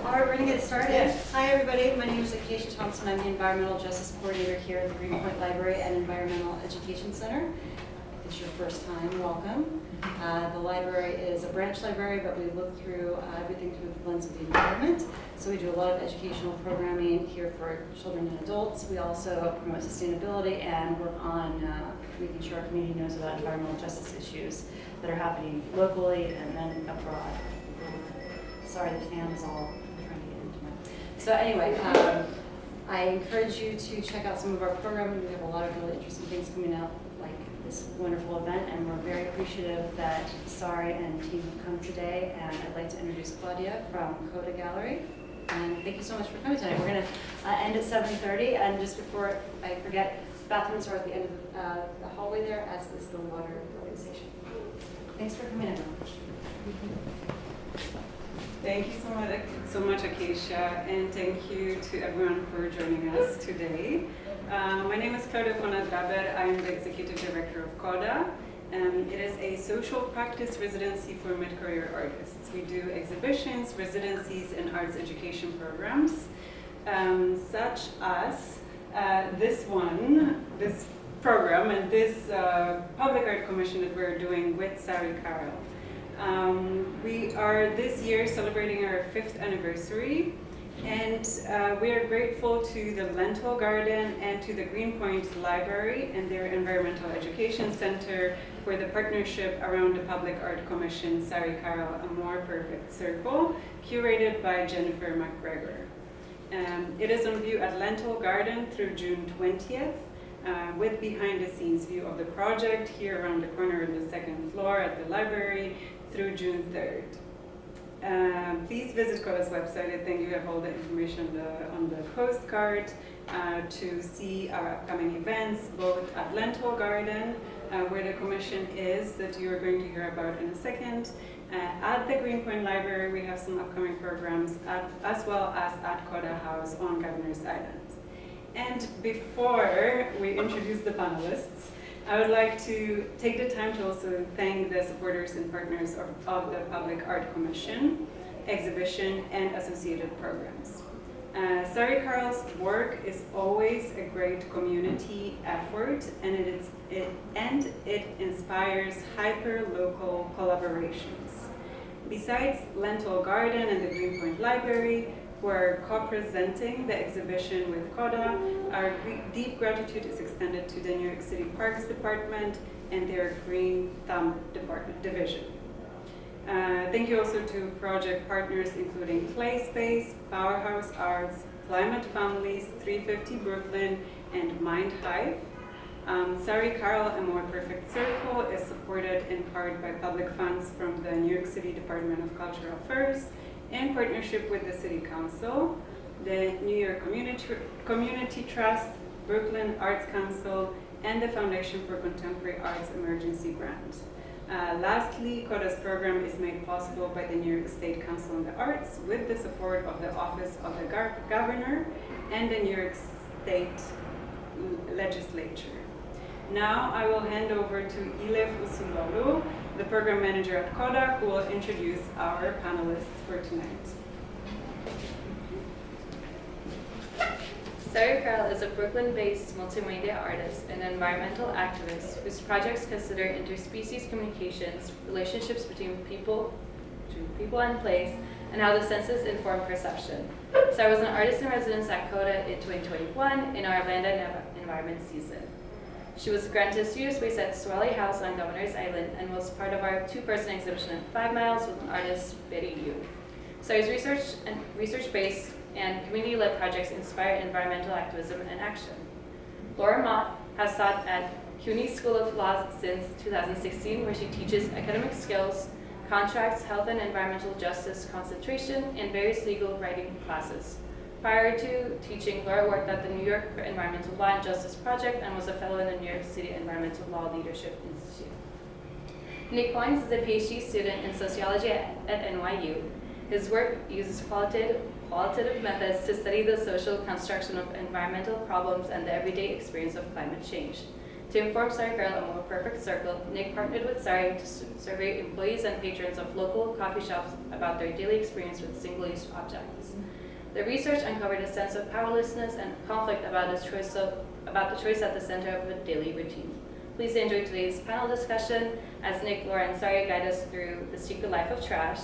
All right, we're going to get started. Yes. Hi, everybody. My name is Acacia Thompson. I'm the Environmental Justice Coordinator here at the Greenpoint Library and Environmental Education Center. If it's your first time, welcome. The library is a branch library, but we look through everything through the lens of the environment. So we do a lot of educational programming here for children and adults. We also promote sustainability and work on making sure our community knows about environmental justice issues that are happening locally and then abroad. Sorry, the fan is all trying to get into my... So anyway, I encourage you to check out some of our programming. We have a lot of really interesting things coming out, like this wonderful event, and we're very appreciative that Sari and team have come today. And I'd like to introduce Claudia from KODA Gallery. And thank you so much for coming tonight. We're going to end at 7:30, and just before I forget, bathrooms are at the end of the hallway there, as is the water organization. Thanks for coming in. Thank you so much, Acacia, and thank you to everyone for joining us today. My name is Claudia von Adraber. I am the Executive Director of KODA. It is a social practice residency for mid-career artists. We do exhibitions, residencies, and arts education programs, such as this program and this public art commission that we're doing with Sari Carel. We are this year celebrating our 5th anniversary, and we are grateful to the Lentol Garden and to the Greenpoint Library and their Environmental Education Center for the partnership around the Public Art Commission Sari Carel, A More Perfect Circle, curated by Jennifer McGregor. It is on view at Lentol Garden through June 20th, with behind-the-scenes view of the project here around the corner of the 2nd floor at the library through June 3rd. Please visit KODA's website. I think you have all the information on the postcard to see our upcoming events, both at Lentol Garden, where the commission is, that you are going to hear about in a second. At the Greenpoint Library, we have some upcoming programs, as well as at KODA House on Governor's Island. And before we introduce the panelists, I would like to take the time to also thank the supporters and partners of the Public Art Commission, exhibition, and associated programs. Sari Carel's work is always a great community effort, and it inspires hyper-local collaborations. Besides Lentol Garden and the Greenpoint Library, who are co-presenting the exhibition with KODA, our deep gratitude is extended to the New York City Parks Department and their Green Thumb division. Thank you also to project partners including Play Space, Powerhouse Arts, Climate Families, 350 Brooklyn, and Mind Hive. Sari Carel, A More Perfect Circle, is supported in part by public funds from the New York City Department of Cultural Affairs, in partnership with the City Council, the New York Community Trust, Brooklyn Arts Council, and the Foundation for Contemporary Arts Emergency Grant. Lastly, KODA's program is made possible by the New York State Council on the Arts with the support of the Office of the Governor and the New York State Legislature. Now I will hand over to Ilef Usulolu, the program manager at KODA, who will introduce our panelists for tonight. Sari Carel is a Brooklyn-based multimedia artist and environmental activist whose projects consider interspecies communications, relationships between people and place, and how the senses inform perception. Sari was an artist in residence at KODA in 2021 in our land and environment season. She was granted studio space at Swally House on Governor's Island and was part of our 2-person exhibition at 5 Miles with an artist, Betty Yu. Sari's research-based and community-led projects inspire environmental activism and action. Laura Mott has taught at CUNY School of Law since 2016, where she teaches academic skills, contracts, health and environmental justice concentration, and various legal writing classes. Prior to teaching, Laura worked at the New York Environmental Law and Justice Project and was a fellow in the New York City Environmental Law Leadership Institute. Nick Hoynes is a PhD student in sociology at NYU. His work uses qualitative methods to study the social construction of environmental problems and the everyday experience of climate change. To inform Sari Carel on a more perfect circle, Nick partnered with Sari to survey employees and patrons of local coffee shops about their daily experience with single-use objects. The research uncovered a sense of powerlessness and conflict about the choice at the center of a daily routine. Please enjoy today's panel discussion as Nick, Laura, and Sari guide us through the secret life of trash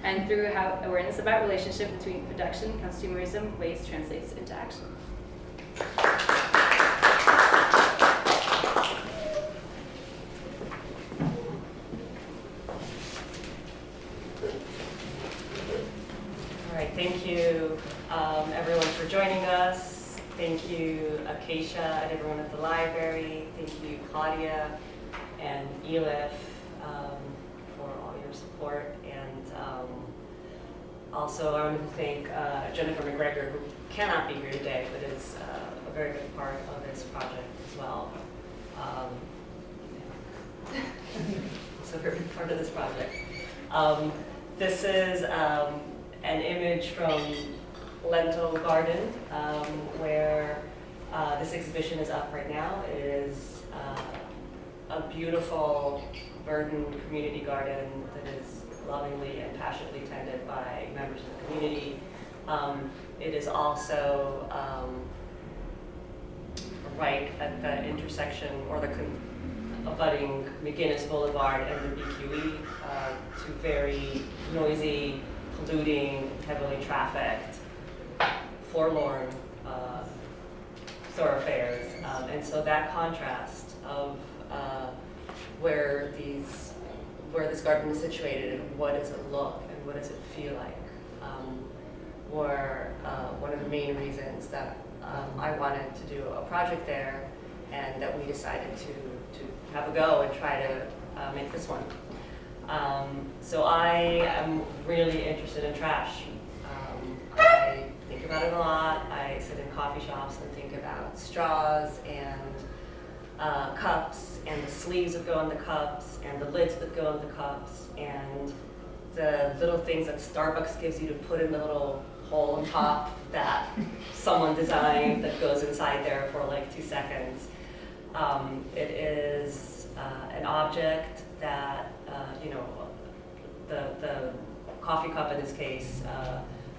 and through how awareness about relationship between production, consumerism, waste translates into action. All right, thank you everyone for joining us. Thank you Acacia and everyone at the library. Thank you Claudia and Elif for all your support. And also I wanted to thank Jennifer McGregor, who cannot be here today, but is a very good part of this project as well. So very good part of this project. This is an image from Lentol Garden, where this exhibition is up right now. It is a beautiful verdant community garden that is lovingly and passionately tended by members of the community. It is also right at the intersection, or the abutting McGinnis Boulevard and the BQE, two very noisy, polluting, heavily trafficked, forlorn thoroughfares. And so that contrast of where this garden is situated and what does it look and what does it feel like were one of the main reasons that I wanted to do a project there, and that we decided to have a go and try to make this one. So I am really interested in trash. I think about it a lot. I sit in coffee shops and think about straws and cups and the sleeves that go in the cups and the lids that go in the cups and the little things that Starbucks gives you to put in the little hole on top that someone designed that goes inside there for like 2 seconds. It is an object that, the coffee cup in this case,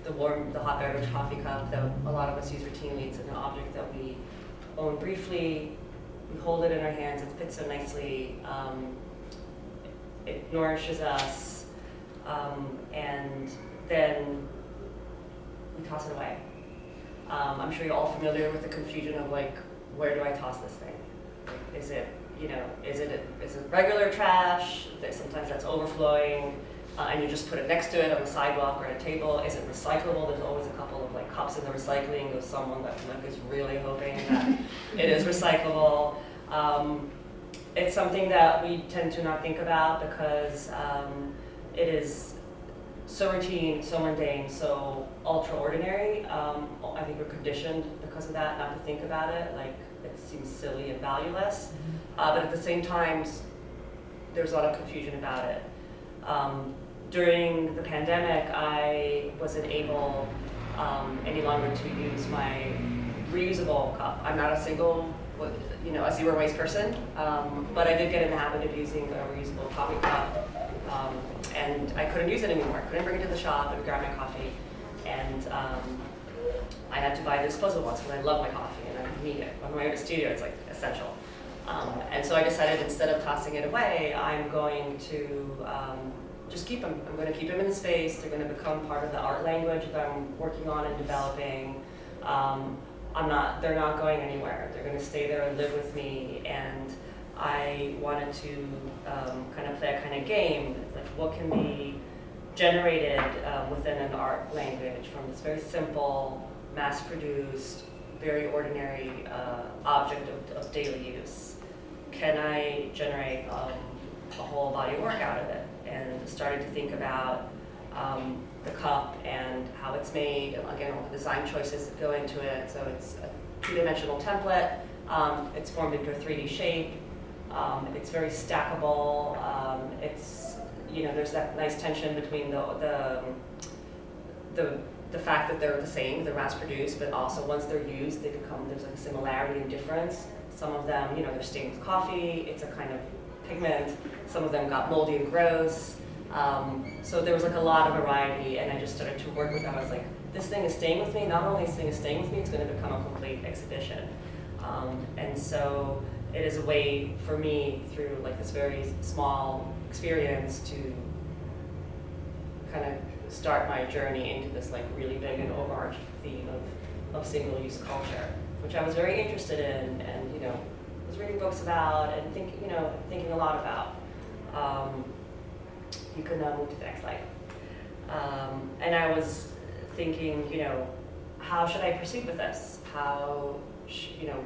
the hot beverage coffee cup that a lot of us use routinely. It's an object that we own briefly. We hold it in our hands. It fits so nicely. It nourishes us, and then we toss it away. I'm sure you're all familiar with the confusion of like, where do I toss this thing? Is it regular trash? Sometimes that's overflowing, and you just put it next to it on the sidewalk or at a table. Is it recyclable? There's always a couple of like cups in the recycling of someone that is really hoping that it is recyclable. It's something that we tend to not think about because it is so routine, so mundane, so ultra ordinary. I think we're conditioned because of that not to think about it. Like, it seems silly and valueless. But at the same time, there's a lot of confusion about it. During the pandemic, I wasn't able any longer to use my reusable cup. I'm not a a zero waste person, but I did get in the habit of using a reusable coffee cup, and I couldn't use it anymore. I couldn't bring it to the shop and grab my coffee, and I had to buy the disposable ones because I love my coffee and I need it. When I'm in the studio, it's like essential. And so I decided, instead of tossing it away, I'm going to just keep them. I'm going to keep them in the space. They're going to become part of the art language that I'm working on and developing. They're not going anywhere. They're going to stay there and live with me. And I wanted to kind of play a kind of game. Like, what can be generated within an art language from this very simple, mass-produced, very ordinary object of daily use? Can I generate a whole body of work out of it? And started to think about the cup and how it's made, and again, all the design choices that go into it. So it's a two-dimensional template. It's formed into a 3D shape. It's very stackable. There's that nice tension between the fact that they're the same, they're mass-produced, but also once they're used, there's like a similarity and difference. Some of them, they're stained with coffee. It's a kind of pigment. Some of them got moldy and gross. So there was like a lot of variety, and I just started to work with them. I was like, this thing is staying with me. Not only is this thing staying with me, it's going to become a complete exhibition. And so it is a way for me, through like this very small experience, to kind of start my journey into this like really big and overarching theme of single-use culture, which I was very interested in, and was reading books about and thinking a lot about. You can move to the next slide. And I was thinking, how should I proceed with this?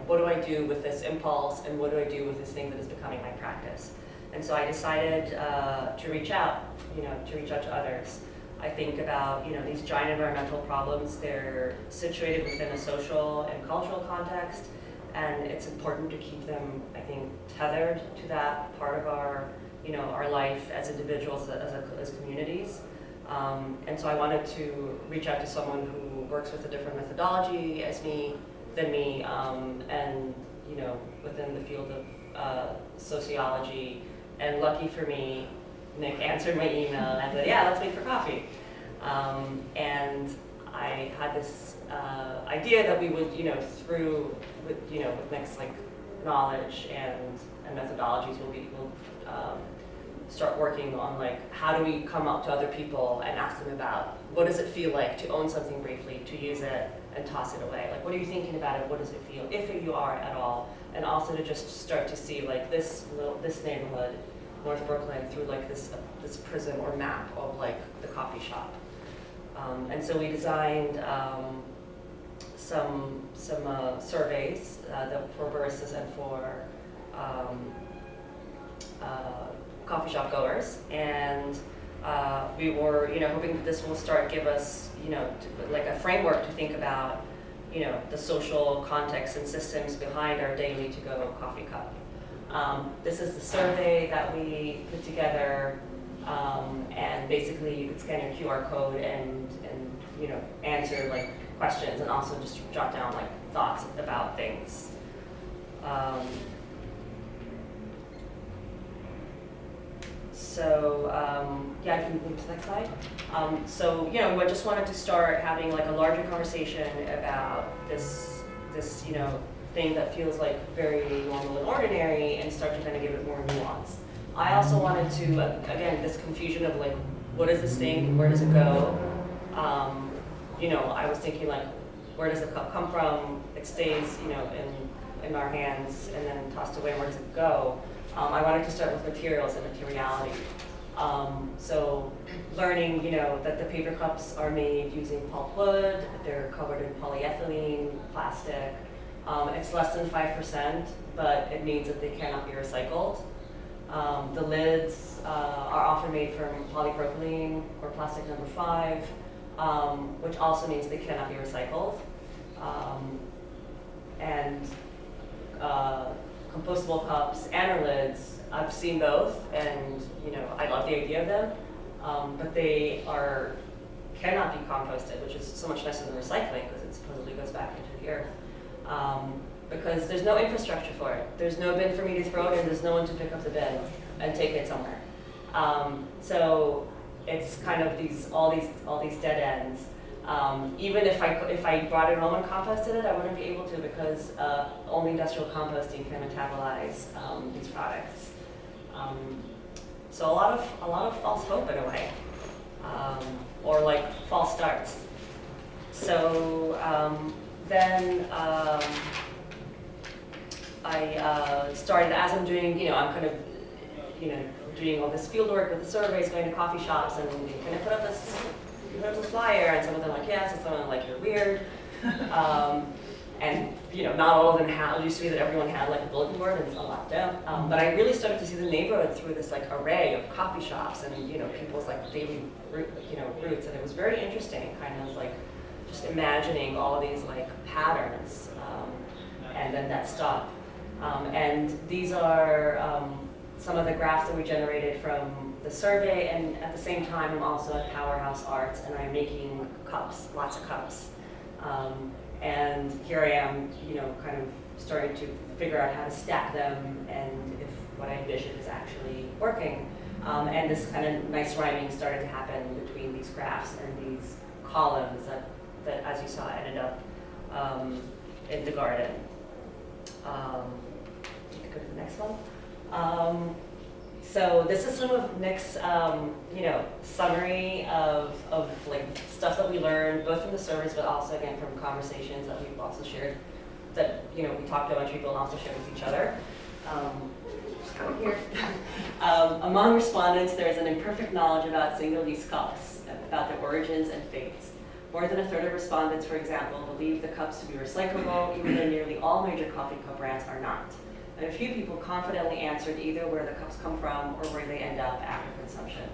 What do I do with this impulse, and what do I do with this thing that is becoming my practice? And so I decided to reach out to others. I think about, these giant environmental problems. They're situated within a social and cultural context, and it's important to keep them, I think, tethered to that part of our life as individuals, as communities. And so I wanted to reach out to someone who works with a different methodology than me, and within the field of sociology. And lucky for me, Nick answered my email and said, yeah, let's meet for coffee. And I had this idea that we would, with Nick's like knowledge and methodologies, we'll start working on like, how do we come up to other people and ask them about what does it feel like to own something briefly, to use it and toss it away? Like, what are you thinking about it? What does it feel, if you are at all? And also to just start to see like this neighborhood, North Brooklyn, through like this prism or map of like the coffee shop. And so we designed some surveys for baristas and for coffee shop goers, and we were hoping that this will give us like a framework to think about the social context and systems behind our daily to-go coffee cup. This is the survey that we put together, and basically you could scan your QR code and answer like questions, and also just jot down like thoughts about things. Yeah, I can move to the next slide. I just wanted to start having like a larger conversation about this thing that feels like very normal and ordinary, and start to kind of give it more nuance. I also wanted to, again, this confusion of like, what is this thing? Where does it go? I was thinking like, where does the cup come from? It stays, in our hands and then tossed away. Where does it go? I wanted to start with materials and materiality. So learning, that the paper cups are made using pulp wood. They're covered in polyethylene, plastic. It's less than 5%, but it means that they cannot be recycled. The lids are often made from polypropylene or plastic number 5, which also means they cannot be recycled. Compostable cups and our lids, I've seen both, and I love the idea of them, but they cannot be composted, which is so much nicer than recycling because it supposedly goes back into the earth. Because there's no infrastructure for it. There's no bin for me to throw it in. There's no one to pick up the bin and take it somewhere. So it's kind of all these dead ends. Even if I brought it home and composted it, I wouldn't be able to, because only industrial composting can metabolize these products. So a lot of false hope in a way, or like false starts. So then I started, as I'm doing, I'm kind of, doing all this field work with the surveys, going to coffee shops, and can I put up this flyer? And some of them like yes, and some of them like you're weird. And not all of them had. It used to be that everyone had like a bulletin board, and it's all locked down. But I really started to see the neighborhood through this like array of coffee shops and people's like daily routes, and it was very interesting, kind of like just imagining all of these like patterns, and then that stopped. And these are some of the graphs that we generated from the survey, and at the same time I'm also at Powerhouse Arts, and I'm making cups, lots of cups. And here I am, kind of starting to figure out how to stack them and if what I envisioned is actually working. And this kind of nice rhyming started to happen between these graphs and these columns that as you saw, ended up in the garden. You can go to the next one. So this is some of Nick's, summary of like stuff that we learned, both from the servers, but also again from conversations that we've also shared, that we talked to a bunch of people and also shared with each other. Just come here. Among respondents, there is an imperfect knowledge about single-use cups, about their origins and fates. More than a third of respondents, for example, believe the cups to be recyclable, even though nearly all major coffee cup brands are not. And a few people confidently answered either where the cups come from or where they end up after consumption.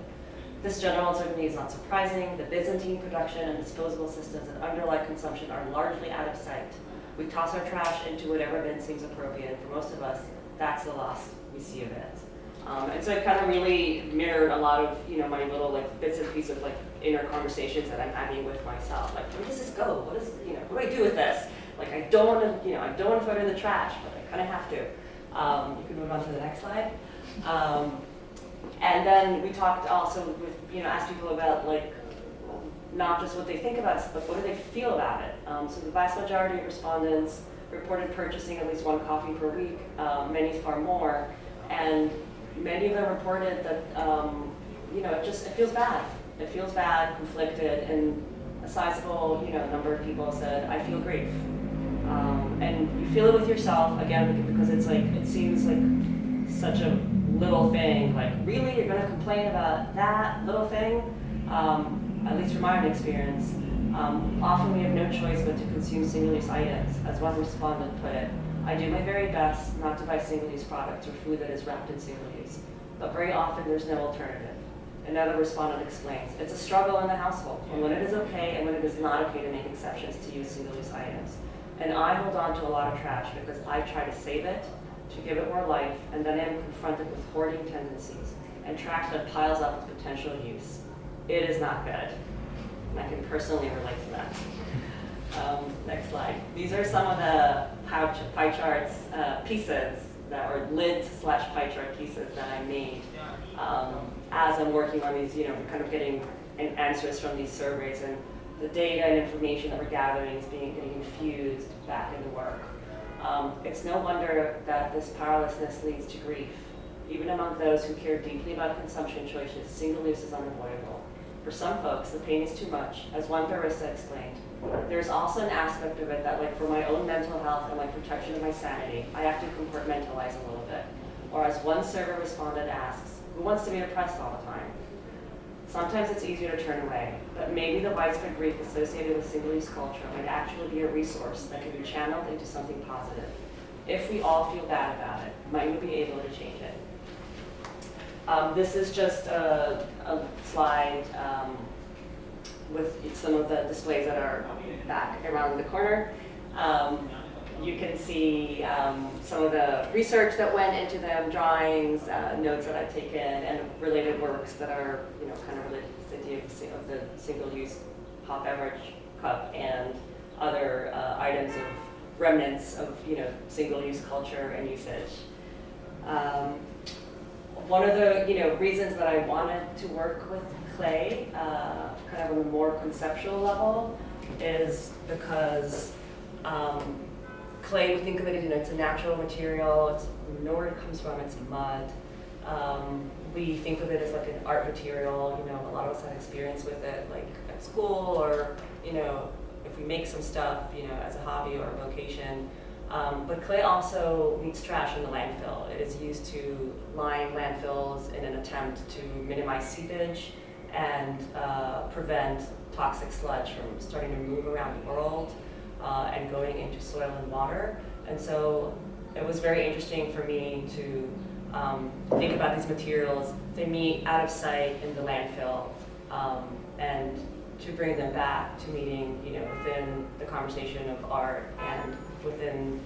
This general uncertainty is not surprising. The Byzantine production and disposable systems that underlie consumption are largely out of sight. We toss our trash into whatever bin seems appropriate. For most of us, that's the loss we see of it. And so it kind of really mirrored a lot of my little bits and pieces of inner conversations that I'm having with myself. Where does this go? What do I do with this? I don't want to I don't want to throw it in the trash, but I kind of have to. You can move on to the next slide. And then we talked also with asked people about not just what they think about it, but what do they feel about it. So the vast majority of respondents reported purchasing at least one coffee per week, many far more, and many of them reported that it feels bad. It feels bad, conflicted, and a sizable number of people said, I feel grief. And you feel it with yourself, again, because it's it seems like such a little thing. Really, you're going to complain about that little thing? At least from my own experience. Often we have no choice but to consume single-use items. As one respondent put it, I do my very best not to buy single-use products or food that is wrapped in single-use, but very often there's no alternative. Another respondent explains, it's a struggle in the household, and when it is okay and when it is not okay to make exceptions to use single-use items. And I hold on to a lot of trash because I try to save it, to give it more life, and then I am confronted with hoarding tendencies and trash that piles up with potential use. It is not good. And I can personally relate to that. Next slide. These are some of the pie charts pieces or lid/pie chart pieces that I made as I'm working on these, kind of getting answers from these surveys, and the data and information that we're gathering is getting infused back into work. It's no wonder that this powerlessness leads to grief. Even among those who care deeply about consumption choices, single use is unavoidable. For some folks, the pain is too much. As one barista explained, there's also an aspect of it that for my own mental health and protection of my sanity, I have to compartmentalize a little bit. Or as one server respondent asks, who wants to be depressed all the time? Sometimes it's easier to turn away, but maybe the widespread grief associated with single-use culture might actually be a resource that can be channeled into something positive. If we all feel bad about it, might we be able to change it? This is just a slide with some of the displays that are back around the corner. You can see some of the research that went into them, drawings, notes that I've taken, and related works that are, kind of related to this idea of the single-use hot beverage cup and other items of remnants of, single-use culture and usage. One of the, reasons that I wanted to work with clay, kind of on a more conceptual level, is because clay, we think of it as, it's a natural material, we know where it comes from, it's mud. We think of it as an art material, a lot of us have experience with it, at school, or, if we make some stuff, as a hobby or a vocation. But clay also meets trash in the landfill. It is used to line landfills in an attempt to minimize seepage and prevent toxic sludge from starting to move around the world and going into soil and water. And so it was very interesting for me to think about these materials. They meet out of sight in the landfill, and to bring them back to meeting, within the conversation of art and within,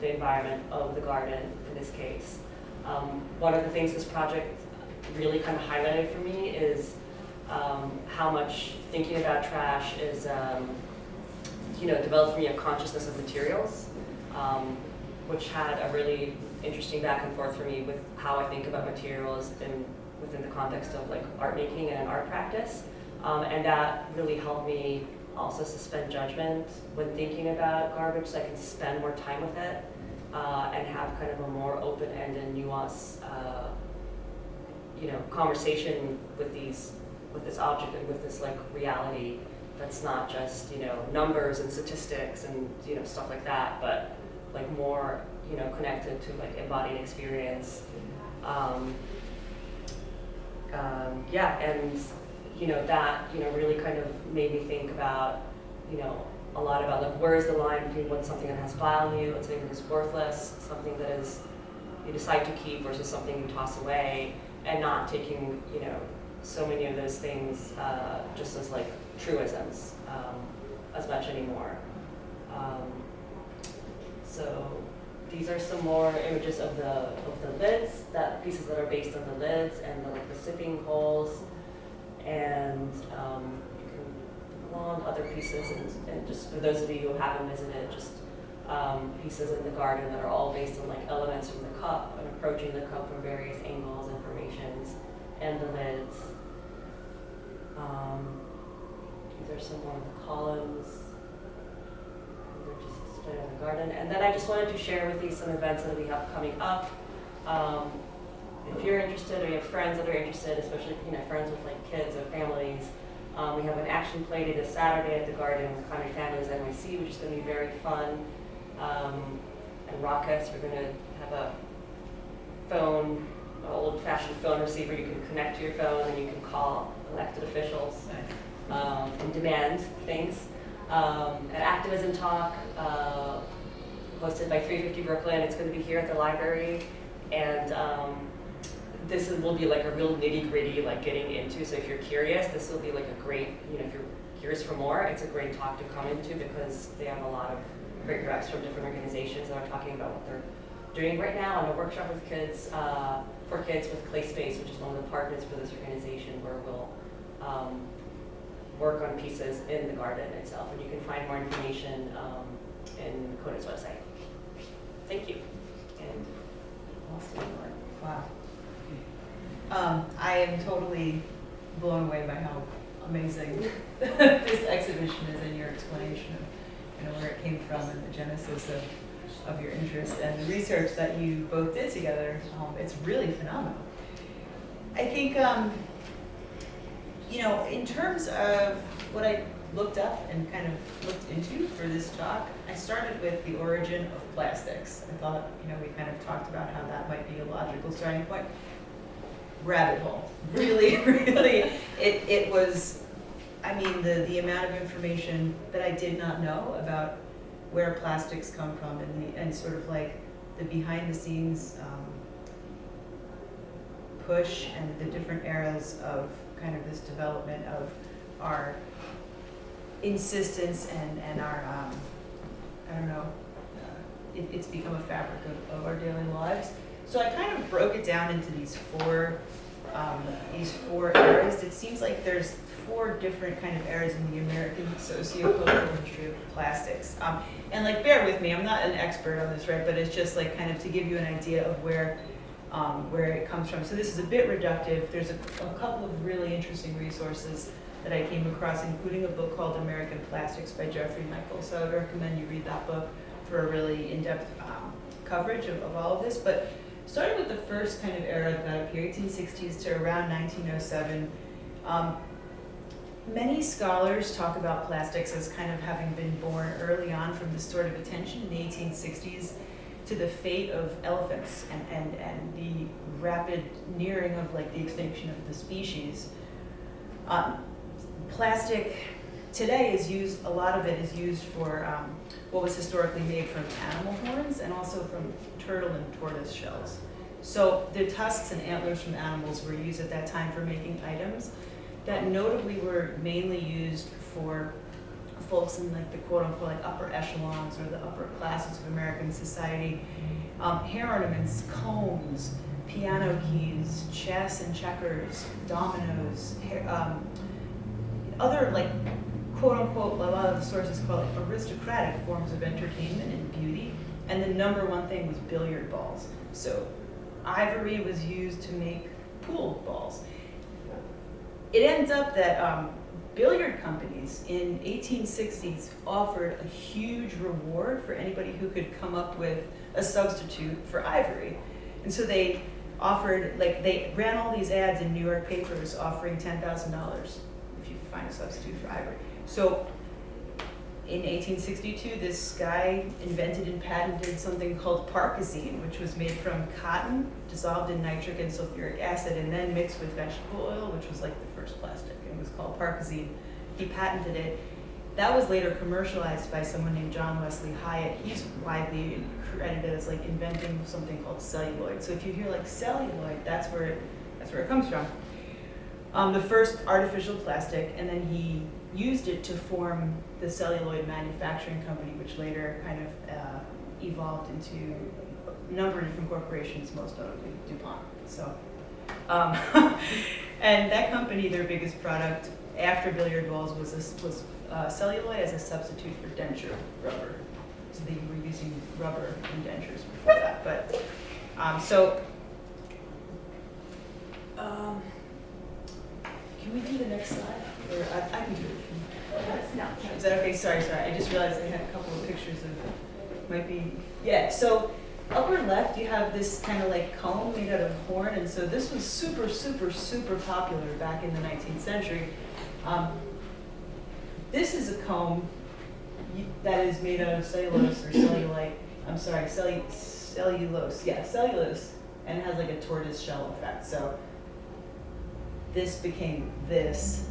the environment of the garden in this case. One of the things this project really kind of highlighted for me is how much thinking about trash is developed for me a consciousness of materials, which had a really interesting back and forth for me with how I think about materials within the context of like art making and an art practice. And that really helped me also suspend judgment when thinking about garbage, so I can spend more time with it and have kind of a more open-ended, nuanced, conversation with this object and with this like reality that's not just numbers and statistics and stuff like that, but like more connected to like embodied experience. And that really kind of made me think about a lot about like where is the line between what's something that has value and something that is worthless, something that is you decide to keep versus something you toss away, and not taking so many of those things just as like truisms as much anymore. So these are some more images of the lids, pieces that are based on the lids and the sipping holes, and you can go on other pieces, and just for those of you who haven't visited, just pieces in the garden that are all based on like elements from the cup and approaching the cup from various angles and formations, and the lids. These are some more of the columns. They're just displayed in the garden. And then I just wanted to share with you some events that we have coming up. If you're interested, or you have friends that are interested, especially friends with like kids or families, we have an action play day this Saturday at the Garden with Connery Families NYC, which is going to be very fun and raucous. We're going to have a phone, an old-fashioned phone receiver. You can connect to your phone and you can call elected officials and demand things. An activism talk hosted by 350 Brooklyn. It's going to be here at the library, and this will be like a real nitty-gritty, like getting into. So if you're curious, this will be like a great, if you're curious for more, it's a great talk to come into, because they have a lot of great reps from different organizations that are talking about what they're doing right now, and a workshop with kids, for kids with Clay Space, which is one of the partners for this organization, where we'll work on pieces in the garden itself. And you can find more information in KODA's website. Thank you. And wow. I am totally blown away by how amazing this exhibition is, and your explanation of where it came from and the genesis of your interest and the research that you both did together. It's really phenomenal. I think, in terms of what I looked up and kind of looked into for this talk, I started with the origin of plastics. I thought, we kind of talked about how that might be a logical starting point. Rabbit hole. Really, really, it was, the amount of information that I did not know about where plastics come from, and sort of like the behind the scenes push and the different eras of kind of this development of our insistence and our, it's become a fabric of our daily lives. So I kind of broke it down into these four eras. It seems like there's 4 different kind of eras in the American socio-cultural history of plastics. And like, bear with me, I'm not an expert on this, right? But it's just like kind of to give you an idea of where it comes from. So this is a bit reductive. There's a couple of really interesting resources that I came across, including a book called American Plastics by Jeffrey Michael. So I would recommend you read that book for a really in-depth coverage of all of this. But starting with the first kind of era that got up here, 1860s to around 1907, many scholars talk about plastics as kind of having been born early on from this sort of attention in the 1860s to the fate of elephants and the rapid nearing of like the extinction of the species. Plastic today is used, a lot of it is used for what was historically made from animal horns and also from turtle and tortoise shells. So the tusks and antlers from animals were used at that time for making items that notably were mainly used for folks in like the quote unquote like upper echelons or the upper classes of American society. Hair ornaments, combs, piano keys, chess and checkers, dominoes, other like quote unquote, a lot of the sources call it aristocratic forms of entertainment and beauty. And the number one thing was billiard balls. So ivory was used to make pool balls. It ends up that billiard companies in 1860s offered a huge reward for anybody who could come up with a substitute for ivory. And so they offered, like, they ran all these ads in New York papers offering $10,000 if you could find a substitute for ivory. So in 1862, this guy invented and patented something called parkazine, which was made from cotton dissolved in nitric and sulfuric acid and then mixed with vegetable oil, which was like the first plastic. It was called parkazine. He patented it. That was later commercialized by someone named John Wesley Hyatt. He's widely credited as like inventing something called celluloid. So if you hear like celluloid, that's where it comes from. The first artificial plastic, and then he used it to form the celluloid manufacturing company, which later kind of evolved into a number of different corporations, most notably DuPont. So, and that company, their biggest product after billiard balls was celluloid as a substitute for denture rubber. So they were using rubber in dentures before that. But can we do the next slide? Or I can do it. No. Is that okay? Sorry. I just realized I had a couple of pictures of, might be, yeah. So upper left, you have this kind of like comb made out of horn. And so this was super, super, super popular back in the 19th century. This is a comb that is made out of cellulose or cellulite. I'm sorry, cellulose. Yeah, cellulose. And it has like a tortoise shell effect. So this became this.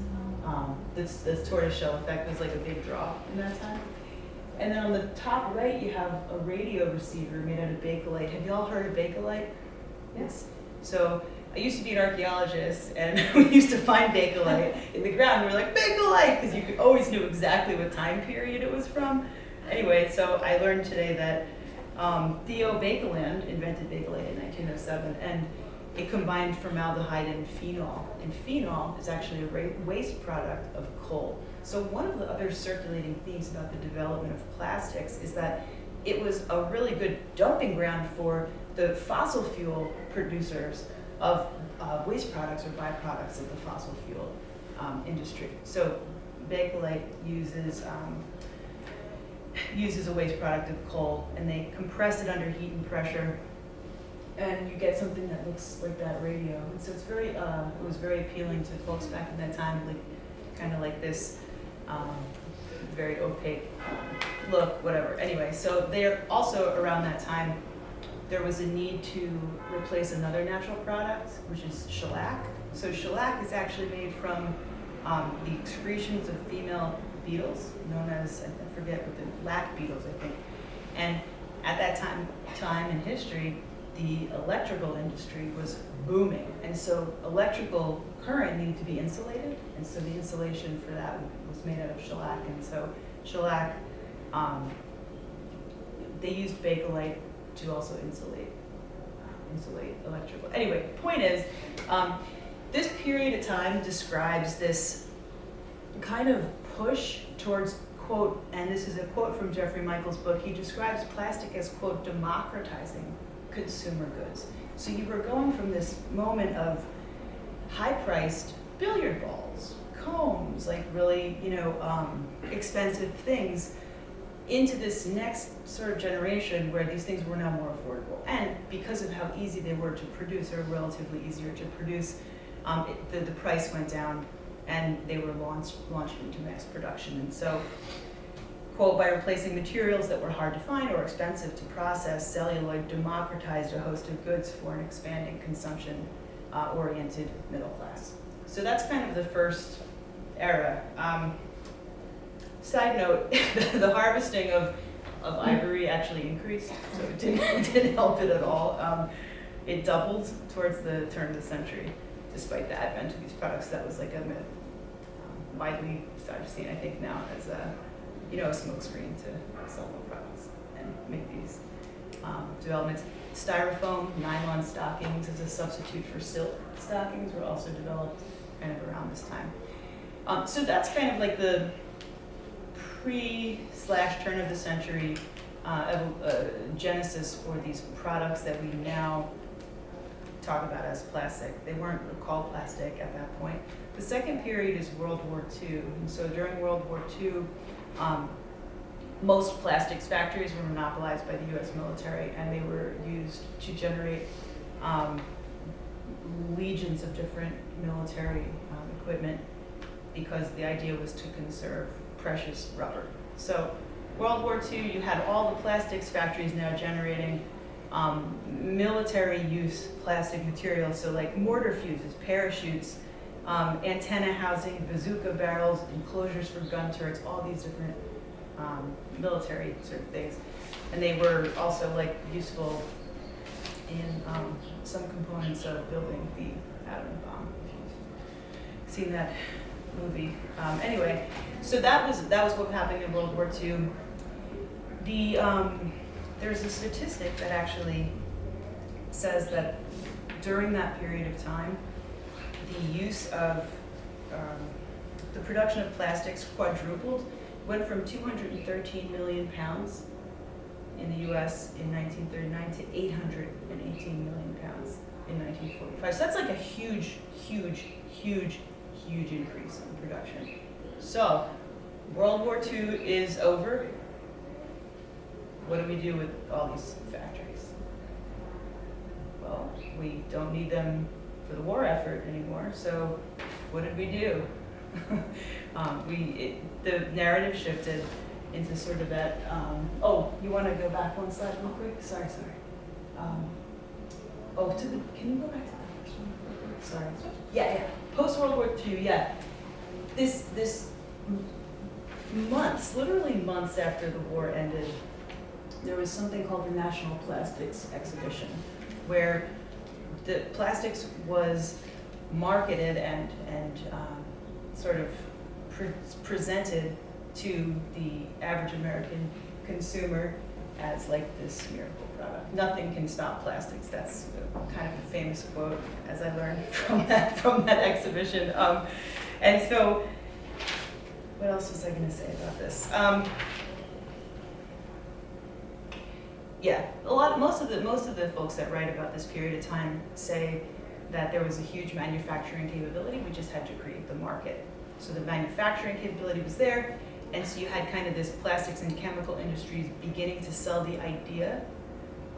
This tortoise shell effect was like a big draw in that time. And then on the top right, you have a radio receiver made out of Bakelite. Have you all heard of Bakelite? Yes. So I used to be an archaeologist, and we used to find Bakelite in the ground. We were like, Bakelite, because you always knew exactly what time period it was from. Anyway, so I learned today that Theo Baekeland invented Bakelite in 1907, and it combined formaldehyde and phenol. And phenol is actually a waste product of coal. So one of the other circulating themes about the development of plastics is that it was a really good dumping ground for the fossil fuel producers of waste products or byproducts of the fossil fuel industry. So Bakelite uses a waste product of coal, and they compress it under heat and pressure, and you get something that looks like that radio. And so it's very, it was very appealing to folks back in that time, like kind of like this very opaque look, whatever. Anyway, so they're also around that time, there was a need to replace another natural product, which is shellac. So shellac is actually made from the excretions of female beetles, known as, I forget what the lac beetles, I think. And at that time in history, the electrical industry was booming. And so electrical current needed to be insulated. And so the insulation for that was made out of shellac. And so shellac, they used Bakelite to also insulate electrical. Anyway, point is, this period of time describes this kind of push towards, quote, and this is a quote from Jeffrey Michael's book, he describes plastic as, quote, democratizing consumer goods. So you were going from this moment of high-priced billiard balls, combs, like really, expensive things, into this next sort of generation where these things were now more affordable. And because of how easy they were to produce, or relatively easier to produce, the price went down, and they were launched into mass production. And so, quote, by replacing materials that were hard to find or expensive to process, celluloid democratized a host of goods for an expanding consumption-oriented middle class. So that's kind of the first era. Side note, the harvesting of ivory actually increased, so it didn't help it at all. It doubled towards the turn of the century, despite the advent of these products. That was like a myth, widely seen, I think, now as a smokescreen to sell more products and make these developments. Styrofoam, nylon stockings as a substitute for silk stockings were also developed kind of around this time. So that's kind of like the pre/turn of the century genesis for these products that we now talk about as plastic. They weren't called plastic at that point. The second period is World War II. And so during World War II, most plastics factories were monopolized by the US military, and they were used to generate legions of different military equipment, because the idea was to conserve precious rubber. So World War II, you had all the plastics factories now generating military use plastic materials, so like mortar fuses, parachutes, antenna housing, bazooka barrels, enclosures for gun turrets, all these different military sort of things. And they were also like useful in some components of building the atom bomb, if you've seen that movie. Anyway, so that was what happened in World War II. There's a statistic that actually says that during that period of time, the use of the production of plastics quadrupled, went from 213 million pounds in the US in 1939 to 818 million pounds in 1945. So that's like a huge, huge, huge, huge increase in production. So World War II is over. What do we do with all these factories? Well, we don't need them for the war effort anymore, so what did we do? The narrative shifted into sort of that, oh, you want to go back one slide real quick? Sorry. Can you go back to that first one real quick? Sorry. Yeah. Post-World War II, yeah. This months, literally months after the war ended, there was something called the National Plastics Exhibition, where the plastics was marketed and sort of presented to the average American consumer as like this miracle product. Nothing can stop plastics. That's kind of a famous quote, as I learned from that exhibition. And so, what else was I going to say about this? Most of the folks that write about this period of time say that there was a huge manufacturing capability. We just had to create the market. So the manufacturing capability was there, and so you had kind of this plastics and chemical industries beginning to sell the idea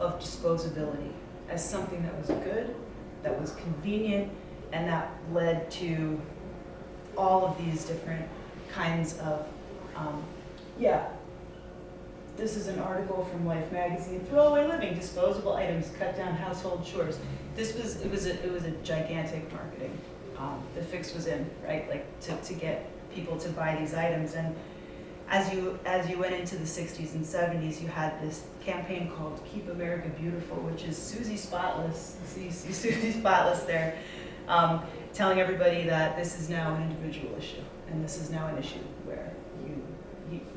of disposability as something that was good, that was convenient, and that led to all of these different kinds of, this is an article from Life magazine, Throwaway Living, Disposable Items Cut Down Household Chores. It was a gigantic marketing. The fix was in, right? Like to get people to buy these items. And as you went into the 60s and 70s, you had this campaign called Keep America Beautiful, which is Susie Spotless. See Susie Spotless there, telling everybody that this is now an individual issue, and this is now an issue where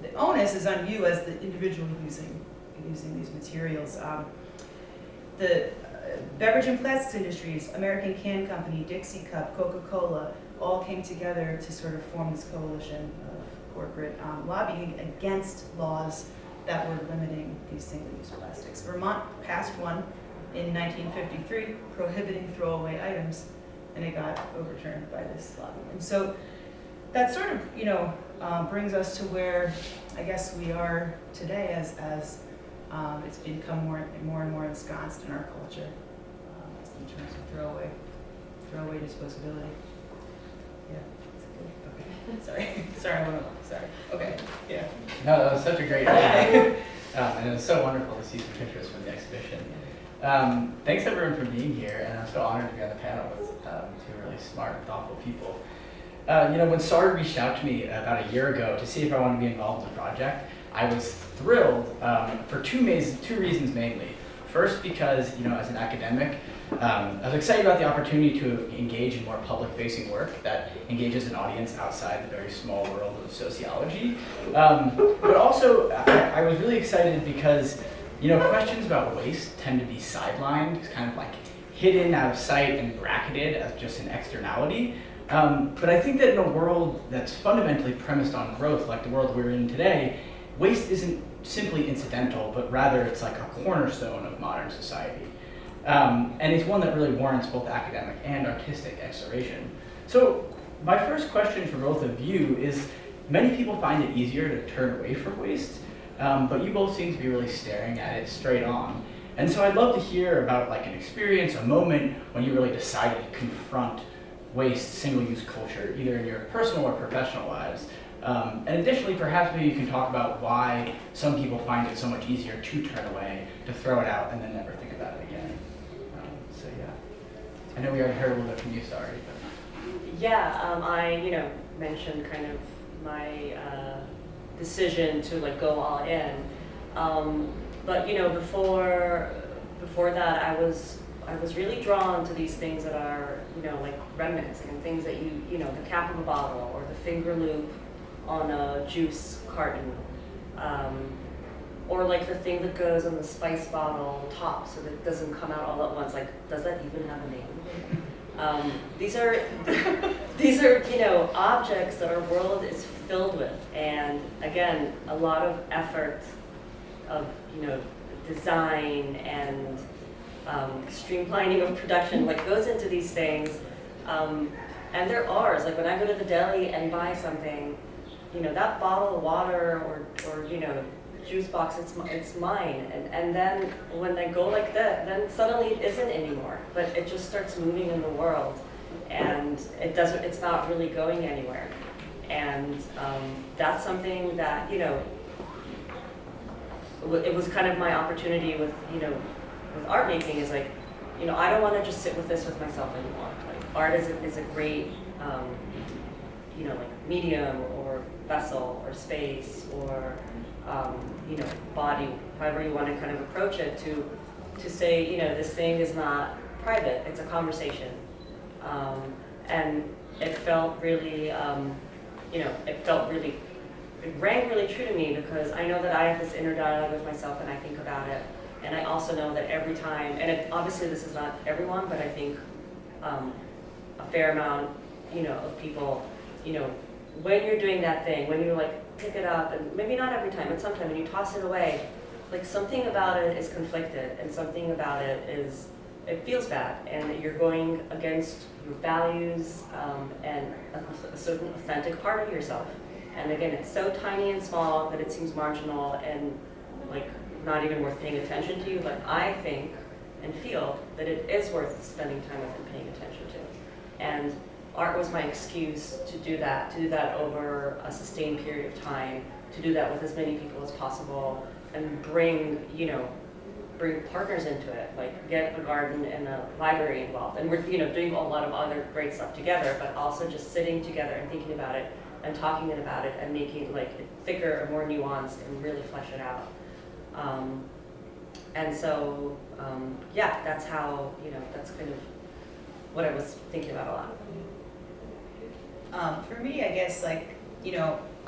the onus is on you as the individual using these materials. The beverage and plastics industries, American Can Company, Dixie Cup, Coca-Cola, all came together to sort of form this coalition of corporate lobbying against laws that were limiting these single-use plastics. Vermont passed one in 1953 prohibiting throwaway items, and it got overturned by this lobby. And so that sort of, brings us to where I guess we are today as it's become more and more ensconced in our culture in terms of throwaway disposability. Yeah, that's good. Okay. Sorry. Okay. Yeah. No, that was such a great idea. And it was so wonderful to see some pictures from the exhibition. Thanks everyone for being here, and I'm so honored to be on the panel with two really smart and thoughtful people. When Sari reached out to me about a year ago to see if I wanted to be involved in the project, I was thrilled for two reasons mainly. First, because as an academic, I was excited about the opportunity to engage in more public-facing work that engages an audience outside the very small world of sociology. But also, I was really excited because questions about waste tend to be sidelined, kind of like hidden out of sight and bracketed as just an externality. But I think that in a world that's fundamentally premised on growth, like the world we're in today, waste isn't simply incidental, but rather it's like a cornerstone of modern society. And it's one that really warrants both academic and artistic exploration. So my first question for both of you is, many people find it easier to turn away from waste, but you both seem to be really staring at it straight on. And so I'd love to hear about like an experience, a moment when you really decided to confront waste, single-use culture, either in your personal or professional lives. And additionally, perhaps maybe you can talk about why some people find it so much easier to turn away, to throw it out, and then never think about it again. So yeah, I know we already heard a little bit from you, Sari. Yeah, I mentioned kind of my decision to like go all in, but before that, I was really drawn to these things that are like remnants and things that the cap of a bottle or the finger loop on a juice carton, or like the thing that goes on the spice bottle top so that it doesn't come out all at once. Like, does that even have a name? These are objects that our world is filled with, and again, a lot of effort of design and streamlining of production like goes into these things, and they're ours. Like when I go to the deli and buy something, that bottle of water or juice box, it's mine. And then when they go like that, then suddenly it isn't anymore. But it just starts moving in the world, and it's not really going anywhere. And that's something that it was kind of my opportunity with with art making is like, I don't want to just sit with this with myself anymore. Like art is a great like medium or vessel or space or body, however you want to kind of approach it, to say, this thing is not private, it's a conversation. And it felt really, it rang really true to me because I know that I have this inner dialogue with myself and I think about it. And I also know that every time, and obviously this is not everyone, but I think a fair amount, of people, when you're doing that thing, when you like pick it up, and maybe not every time, but sometimes when you toss it away, like something about it is conflicted, and something about it feels bad, and you're going against your values and a certain authentic part of yourself. And again, it's so tiny and small that it seems marginal and like not even worth paying attention to, but I think and feel that it is worth spending time with and paying attention to. And art was my excuse to do that over a sustained period of time, to do that with as many people as possible, and bring partners into it, like get a garden and a library involved. And we're doing a lot of other great stuff together, but also just sitting together and thinking about it and talking about it and making like it thicker or more nuanced and really flesh it out. And so, that's how, that's kind of what I was thinking about a lot. For me, I guess, like,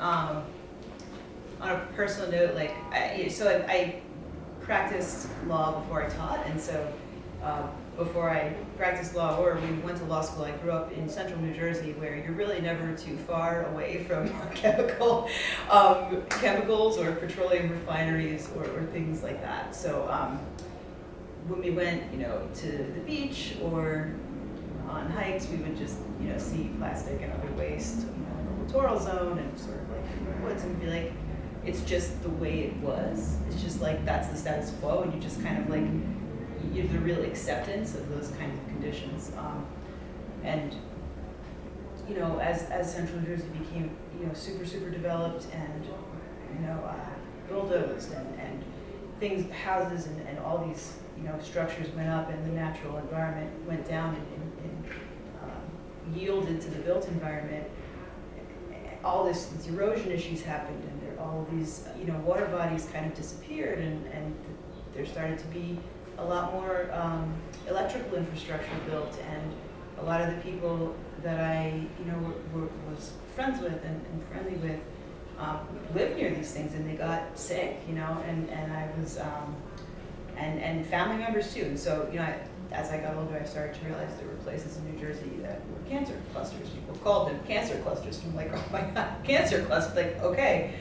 on a personal note, like, I practiced law before I taught, and so before I practiced law or we went to law school, I grew up in central New Jersey, where you're really never too far away from chemicals or petroleum refineries or things like that. So when we went, to the beach or on hikes, we would just, see plastic and other waste, in the littoral zone and sort of like in the woods, and be like, it's just the way it was. It's just like that's the status quo, and you just kind of like the real acceptance of those kinds of conditions. And as Central New Jersey became super developed and bulldozed and things, houses and all these structures went up, and the natural environment went down and yielded to the built environment, all these erosion issues happened, and all these water bodies kind of disappeared, and there started to be a lot more electrical infrastructure built, and a lot of the people that I was friends with and friendly with lived near these things, and they got sick, and I was and family members too. And so as I got older, I started to realize there were places in New Jersey that were cancer clusters. People called them cancer clusters. And I'm like, oh my God, cancer clusters, like, okay.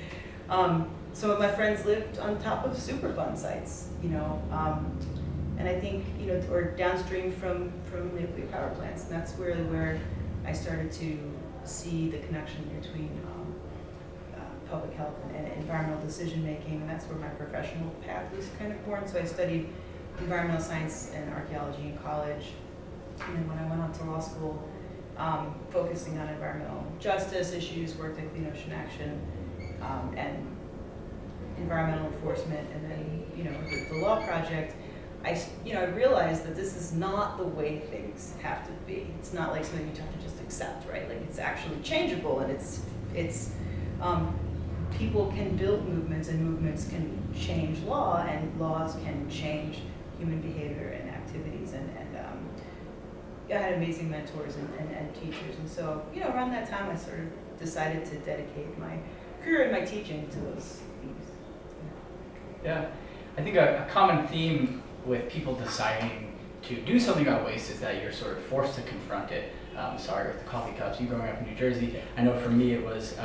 Some of my friends lived on top of Superfund sites, you know, and I think, you know, or downstream from nuclear power plants. And that's really where I started to see the connection between public health and environmental decision making, and that's where my professional path was kind of born. So I studied environmental science and archaeology in college, and then when I went on to law school, focusing on environmental justice issues, worked at Clean Ocean Action, and environmental enforcement, and then, you know, the law project, I realized that this is not the way things have to be. It's not like something you have to just accept, right? Like, it's actually changeable, and it's people can build movements, and movements can change law, and laws can change human behavior and activities. And I had amazing mentors and teachers. And so, you know, around that time, I sort of decided to dedicate my career and my teaching to those themes. Yeah, I think a common theme with people deciding to do something about waste is that you're sort of forced to confront it. Sorry, with the coffee cups, you growing up in New Jersey, I know for me it was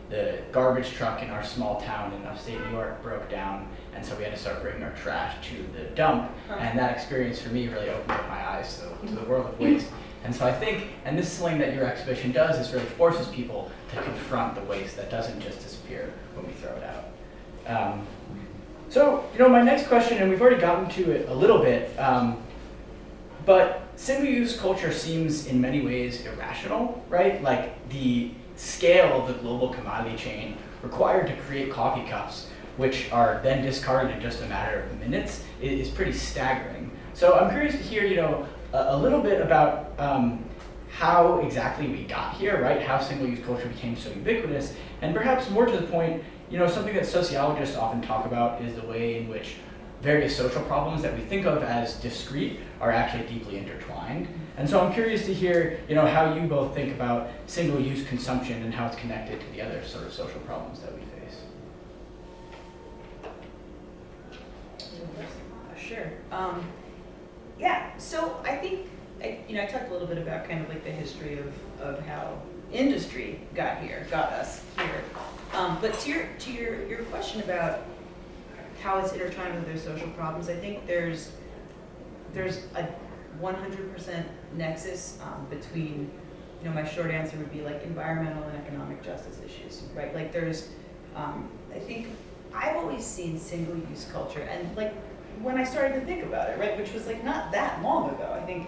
the garbage truck in our small town in upstate New York broke down, and so we had to start bringing our trash to the dump. And that experience for me really opened up my eyes to the world of waste. And so I think, and this is something that your exhibition does, is really forces people to confront the waste that doesn't just disappear when we throw it out. So, you know, my next question, and we've already gotten to it a little bit, but single-use culture seems in many ways irrational, right? Like the scale of the global commodity chain required to create coffee cups, which are then discarded in just a matter of minutes, is pretty staggering. So I'm curious to hear, you know, a little bit about how exactly we got here, right? How single-use culture became so ubiquitous, and perhaps more to the point, you know, something that sociologists often talk about is the way in which various social problems that we think of as discrete are actually deeply intertwined. And so I'm curious to hear, you know, how you both think about single-use consumption and how it's connected to the other sort of social problems that we face. Sure. Yeah, so I think, I talked a little bit about kind of like the history of how industry got us here. But to your question about how it's intertwined with their social problems, I think there's a 100% nexus between, you know, my short answer would be like environmental and economic justice issues, right? Like there's, I think I've always seen single-use culture, and like when I started to think about it, right, which was like not that long ago, I think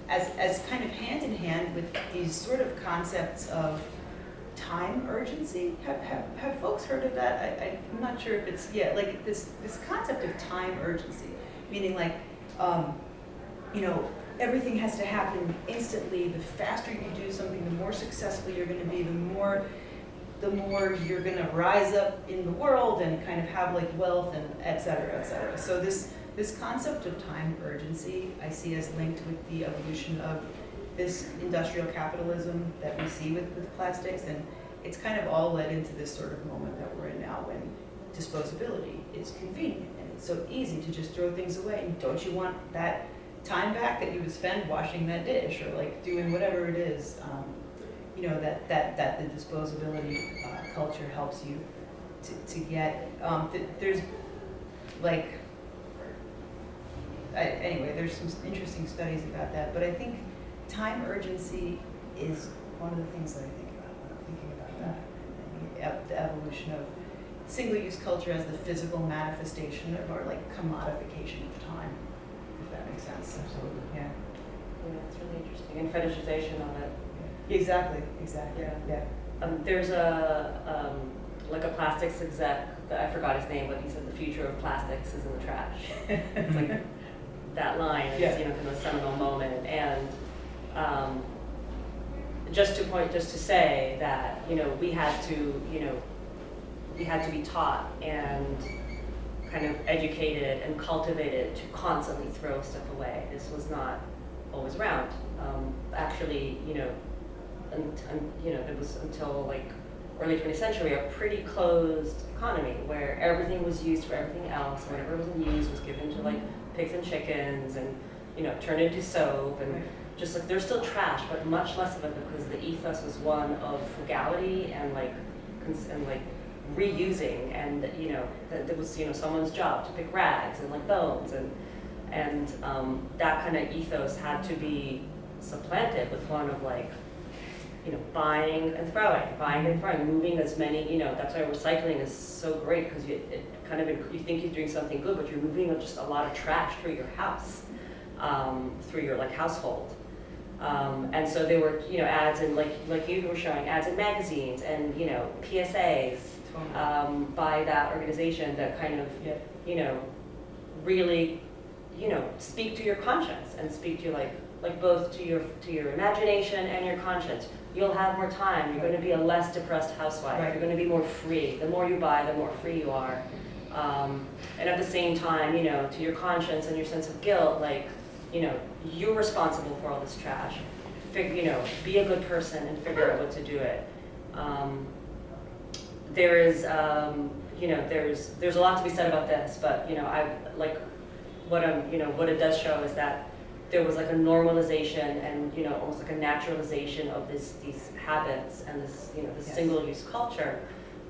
as kind of hand in hand with these sort of concepts of time urgency. Have folks heard of that? I'm not sure if it's, like this concept of time urgency, meaning like, you know, everything has to happen instantly. The faster you do something, the more successful you're going to be, the more you're going to rise up in the world and kind of have like wealth and et cetera, et cetera. So this concept of time urgency I see as linked with the evolution of this industrial capitalism that we see with plastics, and it's kind of all led into this sort of moment that we're in now when disposability is convenient and it's so easy to just throw things away. And don't you want that time back that you would spend washing that dish or like doing whatever it is? You know, that the disposability culture helps you to get. There's like, anyway, there's some interesting studies about that, but I think time urgency is one of the things that I think about when I'm thinking about that. The evolution of single-use culture as the physical manifestation of our like commodification of time, if that makes sense. Absolutely. Yeah. Yeah, it's really interesting. And fetishization of it. Exactly. Yeah. There's a like a plastics exec that I forgot his name, but he said the future of plastics is in the trash. It's like that line is, you know, kind of a seminal moment. And just to say that, you know, we had to be taught and kind of educated and cultivated to constantly throw stuff away. This was not always around. Actually, you know, it was until like early 20th century a pretty closed economy where everything was used for everything else. Whatever wasn't used was given to like pigs and chickens, and turned into soap and just like there's still trash, but much less of it because the ethos was one of frugality and like reusing, and that it was someone's job to pick rags and like bones, and that kind of ethos had to be supplanted with one of like buying and throwing, moving as many, that's why recycling is so great, because you think you're doing something good, but you're moving just a lot of trash through your house, through your like household. And so there were, ads in like you were showing, ads in magazines and, PSAs by that organization that kind of, really, speak to your conscience and speak to like both to your imagination and your conscience. You'll have more time. You're going to be a less depressed housewife. You're going to be more free. The more you buy, the more free you are. And at the same time, to your conscience and your sense of guilt, like, you're responsible for all this trash. Be a good person and figure out what to do it. There is, there's a lot to be said about this, but I like what it does show is that there was like a normalization and almost like a naturalization of these habits and this this Yes. single-use culture,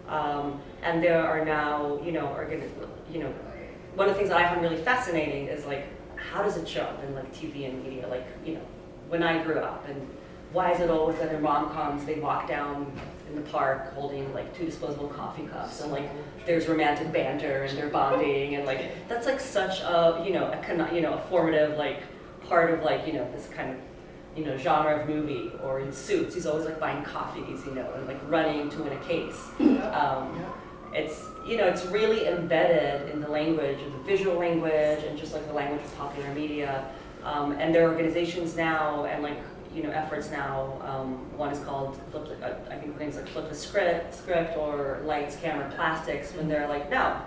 and there are now one of the things that I find really fascinating is like how does it show up in like TV and media, like when I grew up, and why is it always that their mom comes, they walk down in the park holding like 2 disposable coffee cups, and like there's romantic banter and they're bonding, and like that's like such a a formative like part of like this kind of genre of movie. Or in Suits, he's always like buying coffees, and like running to win a case. It's it's really embedded in the language, in the visual language, and just like the language of popular media. And there are organizations now and like efforts now. One is called I think things like Flip the Script or Lights, Camera, Plastics. When they're like, no,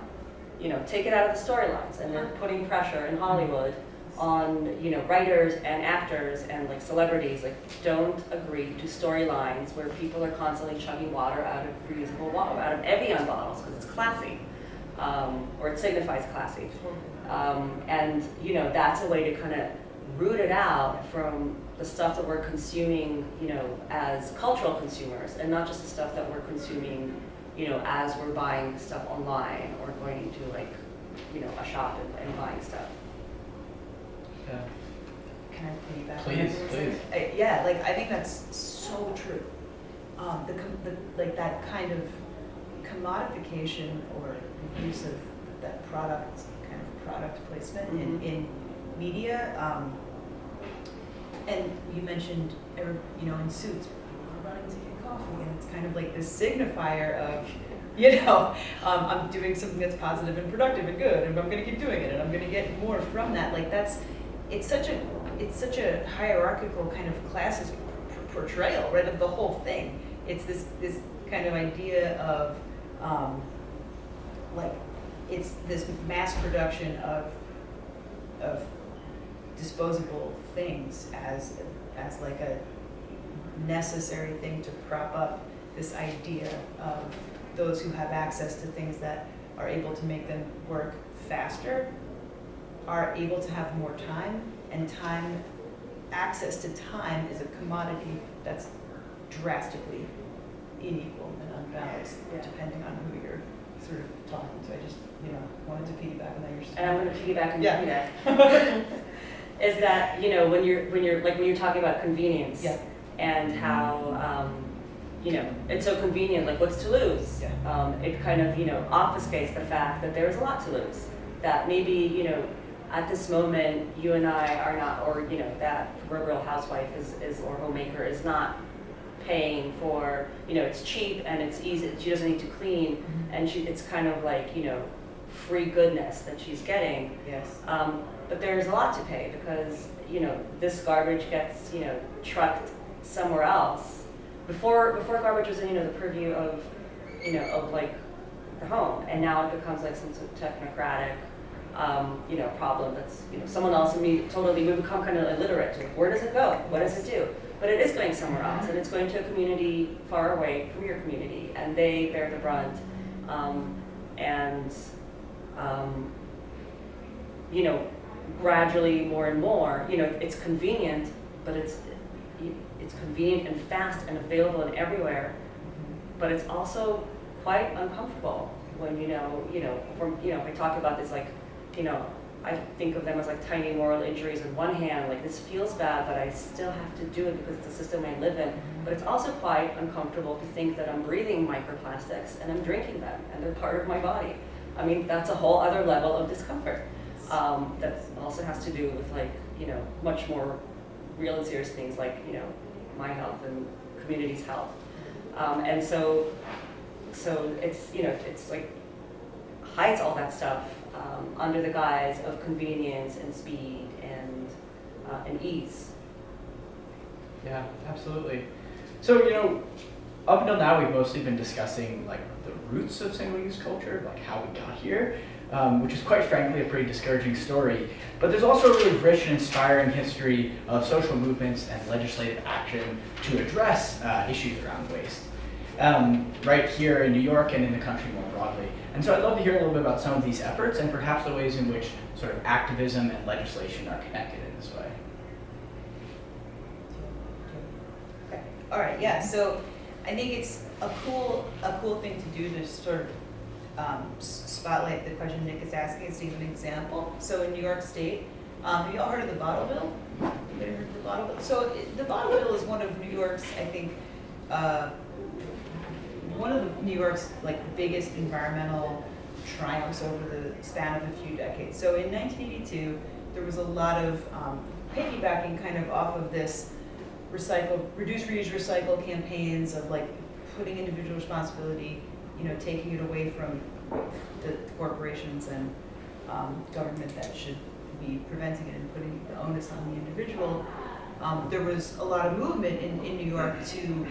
take it out of the storylines, and they're putting pressure in Hollywood on writers and actors and like celebrities, like don't agree to storylines where people are constantly chugging water out of reusable water, out of Evian bottles, because it's classy, or it signifies classy, and that's a way to kind of root it out from the stuff that we're consuming as cultural consumers, and not just the stuff that we're consuming as we're buying stuff online or going to like a shop and buying stuff. Yeah. Can I piggyback? Please. Yeah, like I think that's so true. Like that kind of commodification or use of that product placement in media. And you mentioned, in Suits, we're running to get coffee, and it's kind of like this signifier of, I'm doing something that's positive and productive and good, and I'm going to keep doing it, and I'm going to get more from that. Like it's such a hierarchical kind of classist portrayal, right, of the whole thing. It's this kind of idea of like it's this mass production of disposable things as like a necessary thing to prop up this idea of those who have access to things that are able to make them work faster are able to have more time, and access to time is a commodity that's drastically unequal and unbalanced depending on who you're sort of talking to. I just wanted to piggyback on that. And I'm going to piggyback on that. Is that when you're talking about convenience and how it's so convenient, like what's to lose? It kind of obfuscates the fact that there is a lot to lose. That maybe at this moment you and I are not, or that proverbial housewife is or homemaker is not paying for it's cheap and it's easy. She doesn't need to clean, and it's kind of like free goodness that she's getting. Yes. But there's a lot to pay because this garbage gets trucked somewhere else. Before garbage was in the purview of of like the home, and now it becomes like some sort of technocratic problem that's someone else, and we become kind of illiterate. Like, where does it go? What does it do? But it is going somewhere else, and it's going to a community far away from your community, and they bear the brunt. gradually more and more, it's convenient, but it's convenient and fast and available and everywhere, but it's also quite uncomfortable when I talk about this, like, I think of them as like tiny moral injuries in one hand, like this feels bad, but I still have to do it because it's the system I live in. But it's also quite uncomfortable to think that I'm breathing microplastics and I'm drinking them and they're part of my body. I mean, that's a whole other level of discomfort that also has to do with like, much more real and serious things like, my health and community's health. And so it's, it's like hides all that stuff under the guise of convenience and speed and ease. Yeah, absolutely. So, up until now, we've mostly been discussing like the roots of single-use culture, like how we got here, which is quite frankly a pretty discouraging story. But there's also a really rich and inspiring history of social movements and legislative action to address issues around waste. Right here in New York and in the country more broadly. And so I'd love to hear a little bit about some of these efforts and perhaps the ways in which sort of activism and legislation are connected in this way. Okay. All right, yeah, so I think it's a cool thing to do to sort of spotlight the question Nick is asking and to give an example. So in New York State, have you all heard of the bottle bill? Anybody heard of the bottle bill? So the bottle bill is one of New York's, I think, one of New York's like biggest environmental triumphs over the span of a few decades. So in 1982, there was a lot of piggybacking kind of off of this reduce, reuse, recycle campaigns of like putting individual responsibility, taking it away from the corporations and government that should be preventing it and putting the onus on the individual. There was a lot of movement in New York to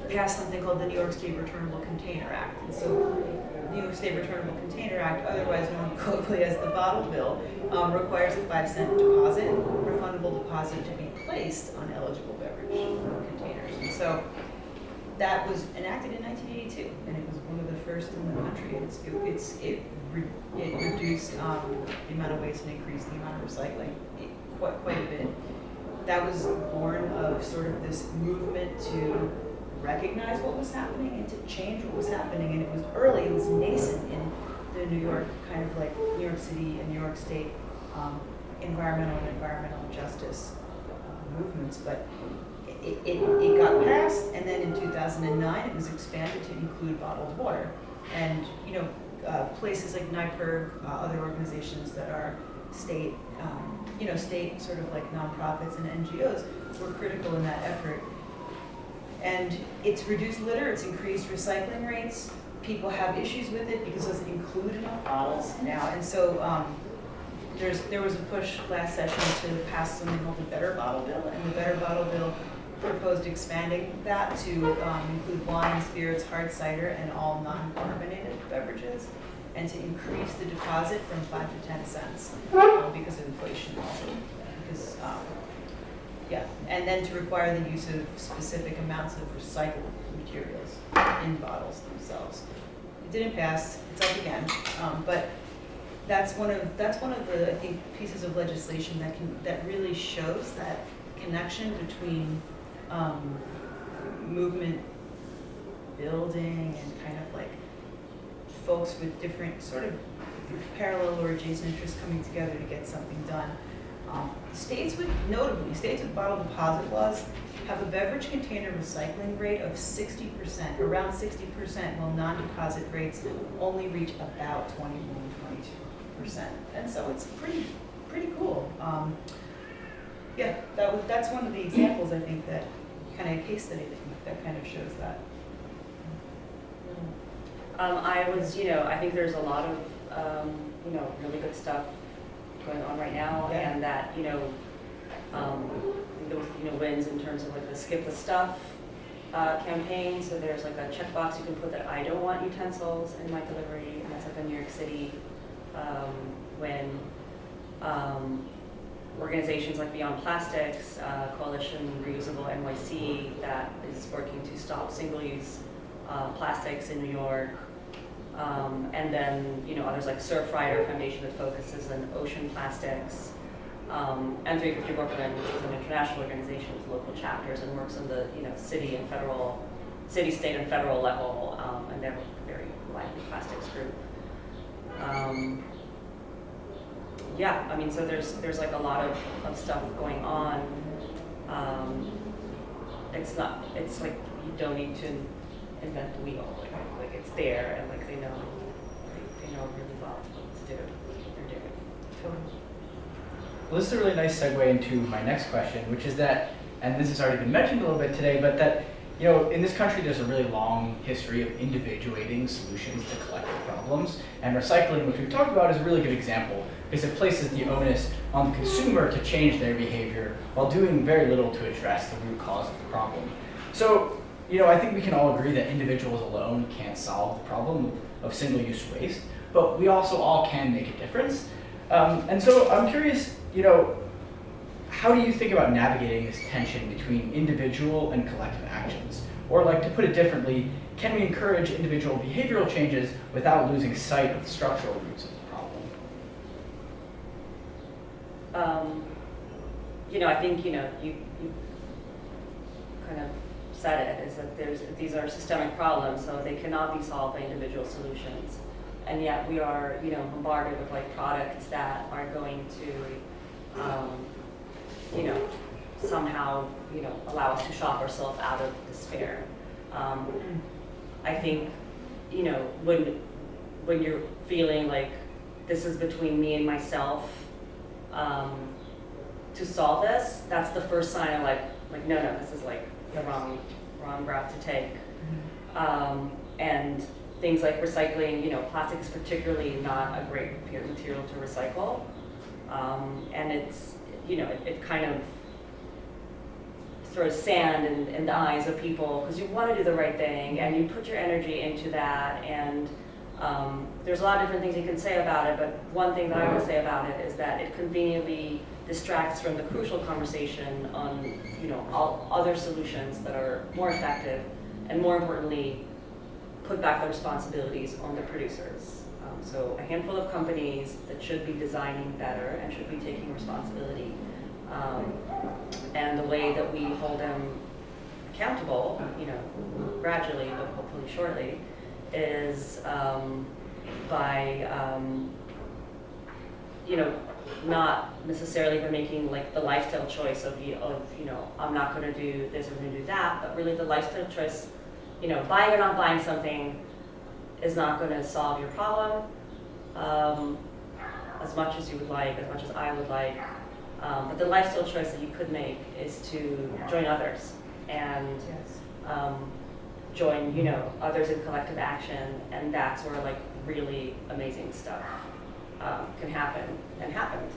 pass something called the New York State Returnable Container Act. And so the New York State Returnable Container Act, otherwise known colloquially as the bottle bill, requires a 5-cent deposit, refundable deposit, to be placed on eligible beverage containers. And so that was enacted in 1982, and it was one of the first in the country. It reduced the amount of waste and increased the amount of recycling quite a bit. That was born of sort of this movement to recognize what was happening and to change what was happening. And it was early, it was nascent in the New York, kind of like New York City and New York State environmental justice movements. But it got passed, and then in 2009 it was expanded to include bottled water. And places like NYPIRG, other organizations that are state state sort of like nonprofits and NGOs were critical in that effort. And it's reduced litter, it's increased recycling rates. People have issues with it because it doesn't include enough bottles now. And so there was a push last session to pass something called the Better Bottle Bill, and the Better Bottle Bill proposed expanding that to include wine, spirits, hard cider, and all non-carbonated beverages, and to increase the deposit from 5 to 10 cents because of inflation also. Because, and then to require the use of specific amounts of recycled materials in bottles themselves. It didn't pass. It's up again, but that's one of the, I think, pieces of legislation that really shows that connection between movement building and kind of like folks with different sort of parallel or adjacent interests coming together to get something done. States with bottle deposit laws have a beverage container recycling rate of 60%, around 60%, while non-deposit rates only reach about 21-22%. And so it's pretty cool. That's one of the examples, I think, that kind of case study that kind of shows that. I think there's a lot of, really good stuff going on right now, and that, there was, wins in terms of like the Skip the Stuff campaign. So there's like a checkbox you can put that I don't want utensils in my delivery, and that's like in New York City. When organizations like Beyond Plastics, Coalition Reusable NYC, that is working to stop single-use plastics in New York, And then, others like Surfrider Foundation that focuses on ocean plastics. And 350 Brooklyn, which is an international organization with local chapters and works on the, city, state, and federal level, and they have a very lively plastics group. Yeah, I mean, so there's like a lot of stuff going on. It's like you don't need to invent the wheel. Like it's there, and like they know really well what to do. They're doing it. Totally. Well, this is a really nice segue into my next question, which is that, and this has already been mentioned a little bit today, but that, in this country there's a really long history of individuating solutions to collective problems, and recycling, which we've talked about, is a really good example, because it places the onus on the consumer to change their behavior while doing very little to address the root cause of the problem. So, I think we can all agree that individuals alone can't solve the problem of single-use waste, but we also all can make a difference. And so I'm curious, how do you think about navigating this tension between individual and collective actions? Or like, to put it differently, can we encourage individual behavioral changes without losing sight of the structural roots of the problem? I think, you kind of said it, is that these are systemic problems, so they cannot be solved by individual solutions. And yet we are, bombarded with like products that are going to, somehow, allow us to shop ourselves out of despair. I think, when you're feeling like this is between me and myself, to solve this, that's the first sign of like no, this is like the wrong route to take. And things like recycling, plastic is particularly not a great material to recycle. And it's, it kind of throws sand in the eyes of people because you want to do the right thing and you put your energy into that. And there's a lot of different things you can say about it, but one thing that I would say about it is that it conveniently distracts from the crucial conversation on, all other solutions that are more effective and, more importantly, put back the responsibilities on the producers. So a handful of companies that should be designing better and should be taking responsibility. And the way that we hold them accountable, gradually, but hopefully shortly, is by, not necessarily by making like the lifestyle choice of I'm not going to do this or I'm going to do that, but really the lifestyle choice, buying or not buying something is not going to solve your problem as much as you would like, as much as I would like. But the lifestyle choice that you could make is to join others and join, others in collective action, and that's where like really amazing stuff can happen and happened.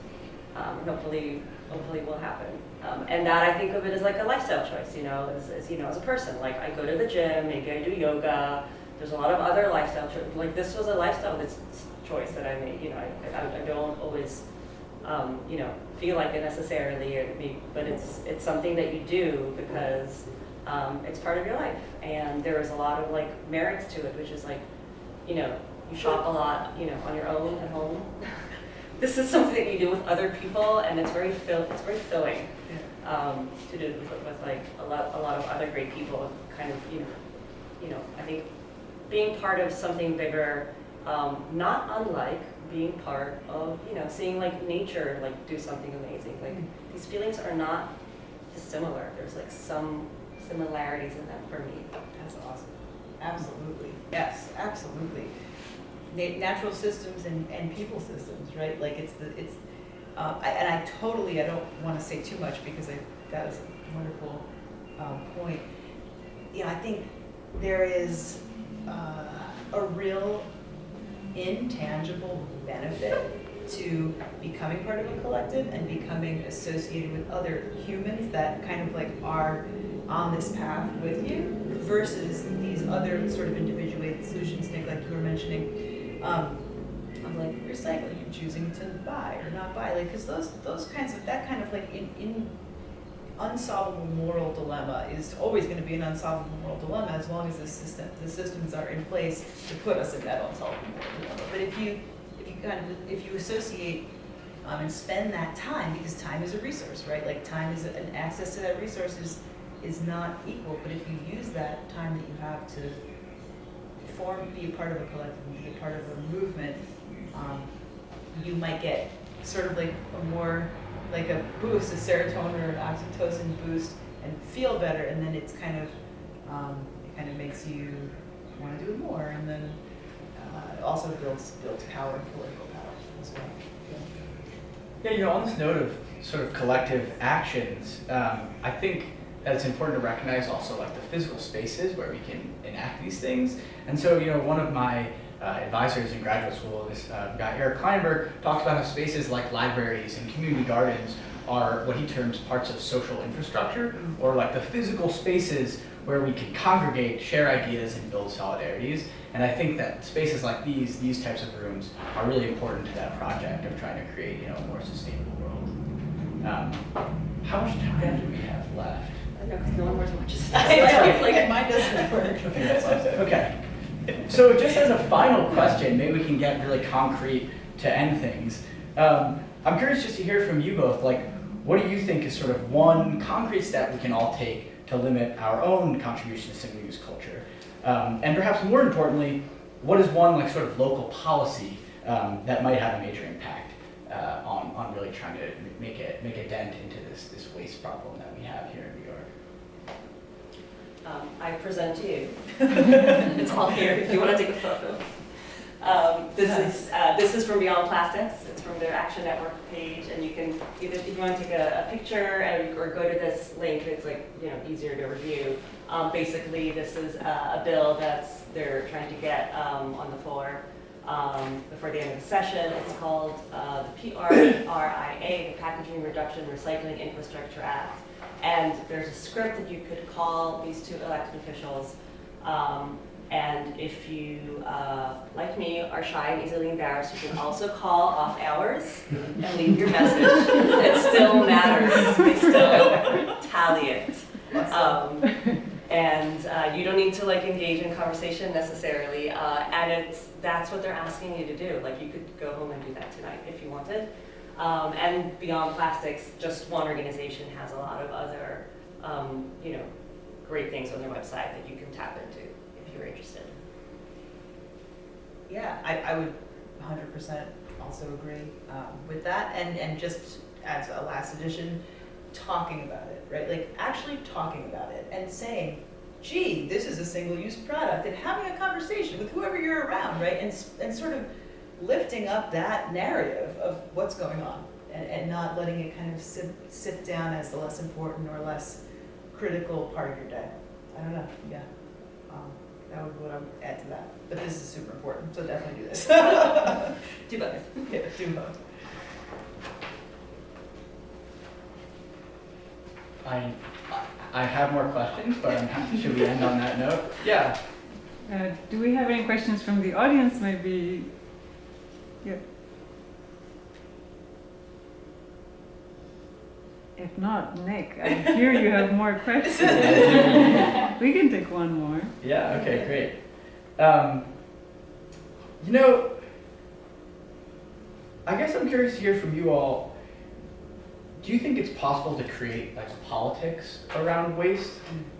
Hopefully will happen. And that I think of it as like a lifestyle choice, as a person. Like I go to the gym, maybe I do yoga. There's a lot of other lifestyle choices. Like this was a lifestyle choice that I made. I don't always, feel like it necessarily, but it's something that you do because it's part of your life. And there is a lot of like merits to it, which is like, you shop a lot, on your own at home. This is something that you do with other people, and it's very filling to do with like a lot of other great people. Kind of, I think being part of something bigger, not unlike being part of, seeing like nature like do something amazing. Like these feelings are not dissimilar. There's like some similarities in them for me. That's awesome. Absolutely. Yes, absolutely. Natural systems and people systems, right? Like I don't want to say too much because that is a wonderful point. I think there is a real intangible benefit to becoming part of a collective and becoming associated with other humans that kind of like are on this path with you versus these other sort of individuated solutions, Nick, like you were mentioning, of like recycling and choosing to buy or not buy, like because that kind of like unsolvable moral dilemma is always going to be an unsolvable moral dilemma as long as the systems are in place to put us in that unsolvable moral dilemma. But if you associate and spend that time, because time is a resource, right? Like time is an access to that resource is not equal. But if you use that time that you have to be a part of a collective, be a part of a movement, you might get sort of like a more like a boost, a serotonin or an oxytocin boost, and feel better, and then it's kind of it kind of makes you want to do it more, and then it also builds power, political power as well. Yeah, you know, on this note of sort of collective actions, I think that it's important to recognize also like the physical spaces where we can enact these things. And so, you know, one of my advisors in graduate school, this guy Eric Kleinberg, talks about how spaces like libraries and community gardens are what he terms parts of social infrastructure, or like the physical spaces where we can congregate, share ideas, and build solidarities. And I think that spaces like these types of rooms are really important to that project of trying to create, you know, a more sustainable world. How much time do we have left? I know, because no one wears watches. Like mine doesn't work. Okay, that's what I said. Okay. So just as a final question, maybe we can get really concrete to end things. I'm curious just to hear from you both, like, what do you think is sort of one concrete step we can all take to limit our own contribution to single-use culture? And perhaps more importantly, what is one like sort of local policy that might have a major impact on really trying to make a dent into this waste problem that we have here in New York? I present to you. It's all here if you want to take a photo. This is from Beyond Plastics. It's from their Action Network page, and you can either, if you want to take a picture or go to this link, it's like, you know, easier to review. Basically, this is a bill that's they're trying to get on the floor before the end of the session. It's called the PRRIA, the Packaging Reduction Recycling Infrastructure Act. And there's a script that you could call these two elected officials. And if you, like me, are shy and easily embarrassed, you can also call off hours and leave your message. It still matters. They still tally it. And you don't need to like engage in conversation necessarily. And that's what they're asking you to do. Like you could go home and do that tonight if you wanted. And Beyond Plastics, just one organization, has a lot of other, you know, great things on their website that you can tap into if you're interested. Yeah, I would 100% also agree with that. And just as a last addition, talking about it, right? Like actually talking about it and saying, gee, this is a single-use product, and having a conversation with whoever you're around, right? And sort of lifting up that narrative of what's going on and not letting it kind of sit down as the less important or less critical part of your day. I don't know, yeah. That would be what I would add to that. But this is super important, so definitely do this. Do both. Yeah, do both. I have more questions, but should we end on that note? Yeah. Do we have any questions from the audience, maybe? Yeah. If not, Nick, I hear you have more questions. We can take one more. Yeah, okay, great. You know, I guess I'm curious to hear from you all. Do you think it's possible to create like politics around waste?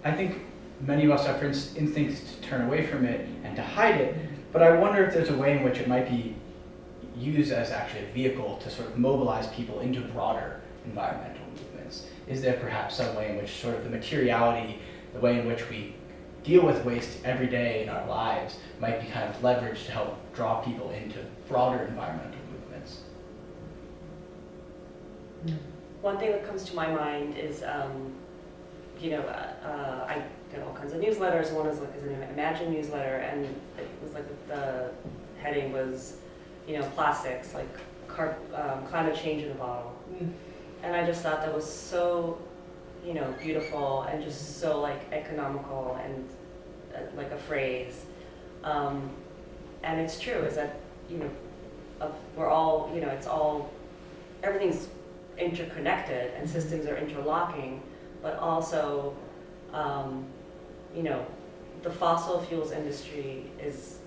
I think many of us have instincts to turn away from it and to hide it, but I wonder if there's a way in which it might be used as actually a vehicle to sort of mobilize people into broader environmental movements. Is there perhaps some way in which sort of the materiality, the way in which we deal with waste every day in our lives might be kind of leveraged to help draw people into broader environmental movements? One thing that comes to my mind is, you know, I get all kinds of newsletters. One is like an Imagine newsletter, and it was like the heading was, you know, plastics, like climate change in a bottle. And I just thought that was so, you know, beautiful and just so like economical and like a phrase. And it's true, is that, you know, we're all, you know, it's all, everything's interconnected and systems are interlocking. but also, you know, the fossil fuels industry is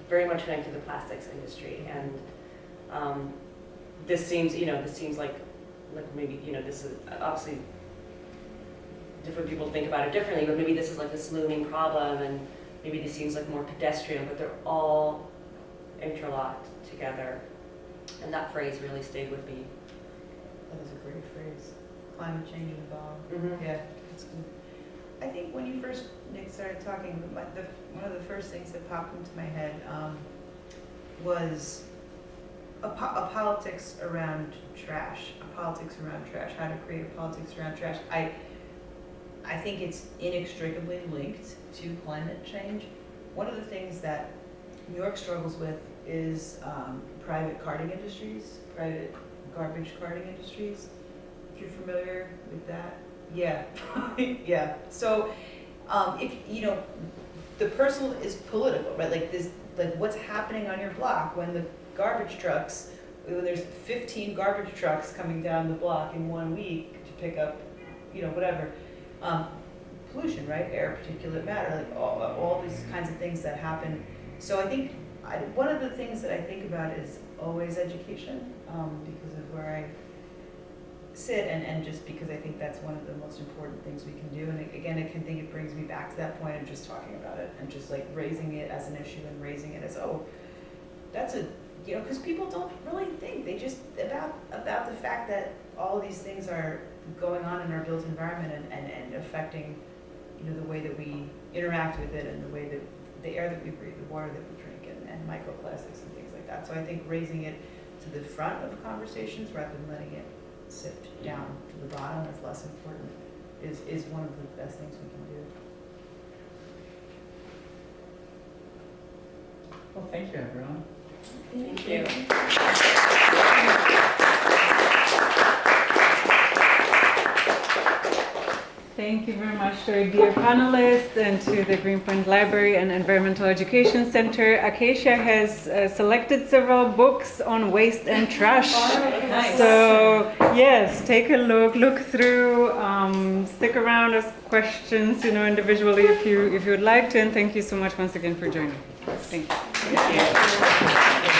very much connected to the plastics industry, and this seems like maybe, you know, this is obviously different people think about it differently, but maybe this is like this looming problem, and maybe this seems like more pedestrian, but they're all interlocked together, and that phrase really stayed with me. That is a great phrase. Climate change involved. Mm-hmm. Yeah, that's good. I think when you first, Nick, started talking, one of the first things that popped into my head was a politics around trash. How to create a politics around trash. I think it's inextricably linked to climate change. One of the things that New York struggles with is private carting industries, private garbage carting industries. If you're familiar with that, yeah, yeah. So, if you know, the personal is political, right? Like this, like what's happening on your block when the garbage trucks, when there's 15 garbage trucks coming down the block in 1 week to pick up, you know, whatever. Pollution, right? Air, particulate matter, like all these kinds of things that happen. So I think one of the things that I think about is always education, because of where I sit, and just because I think that's one of the most important things we can do. And again, I can think it brings me back to that point of just talking about it and just like raising it as an issue and raising it as, oh, that's a, you know, because people don't really think, they just about the fact that all of these things are going on in our built environment and affecting, you know, the way that we interact with it, and the way that the air that we breathe, the water that we drink, and microplastics and things like that. So I think raising it to the front of conversations rather than letting it sift down to the bottom is less important, is one of the best things we can do. Well, thank you, everyone. Thank you. Thank you very much to our dear panelists and to the Greenpoint Library and Environmental Education Center. Acacia has selected several books on waste and trash. Nice. So yes, take a look through, stick around, ask questions, you know, individually if you would like to. And thank you so much once again for joining. Thank you. Thank you.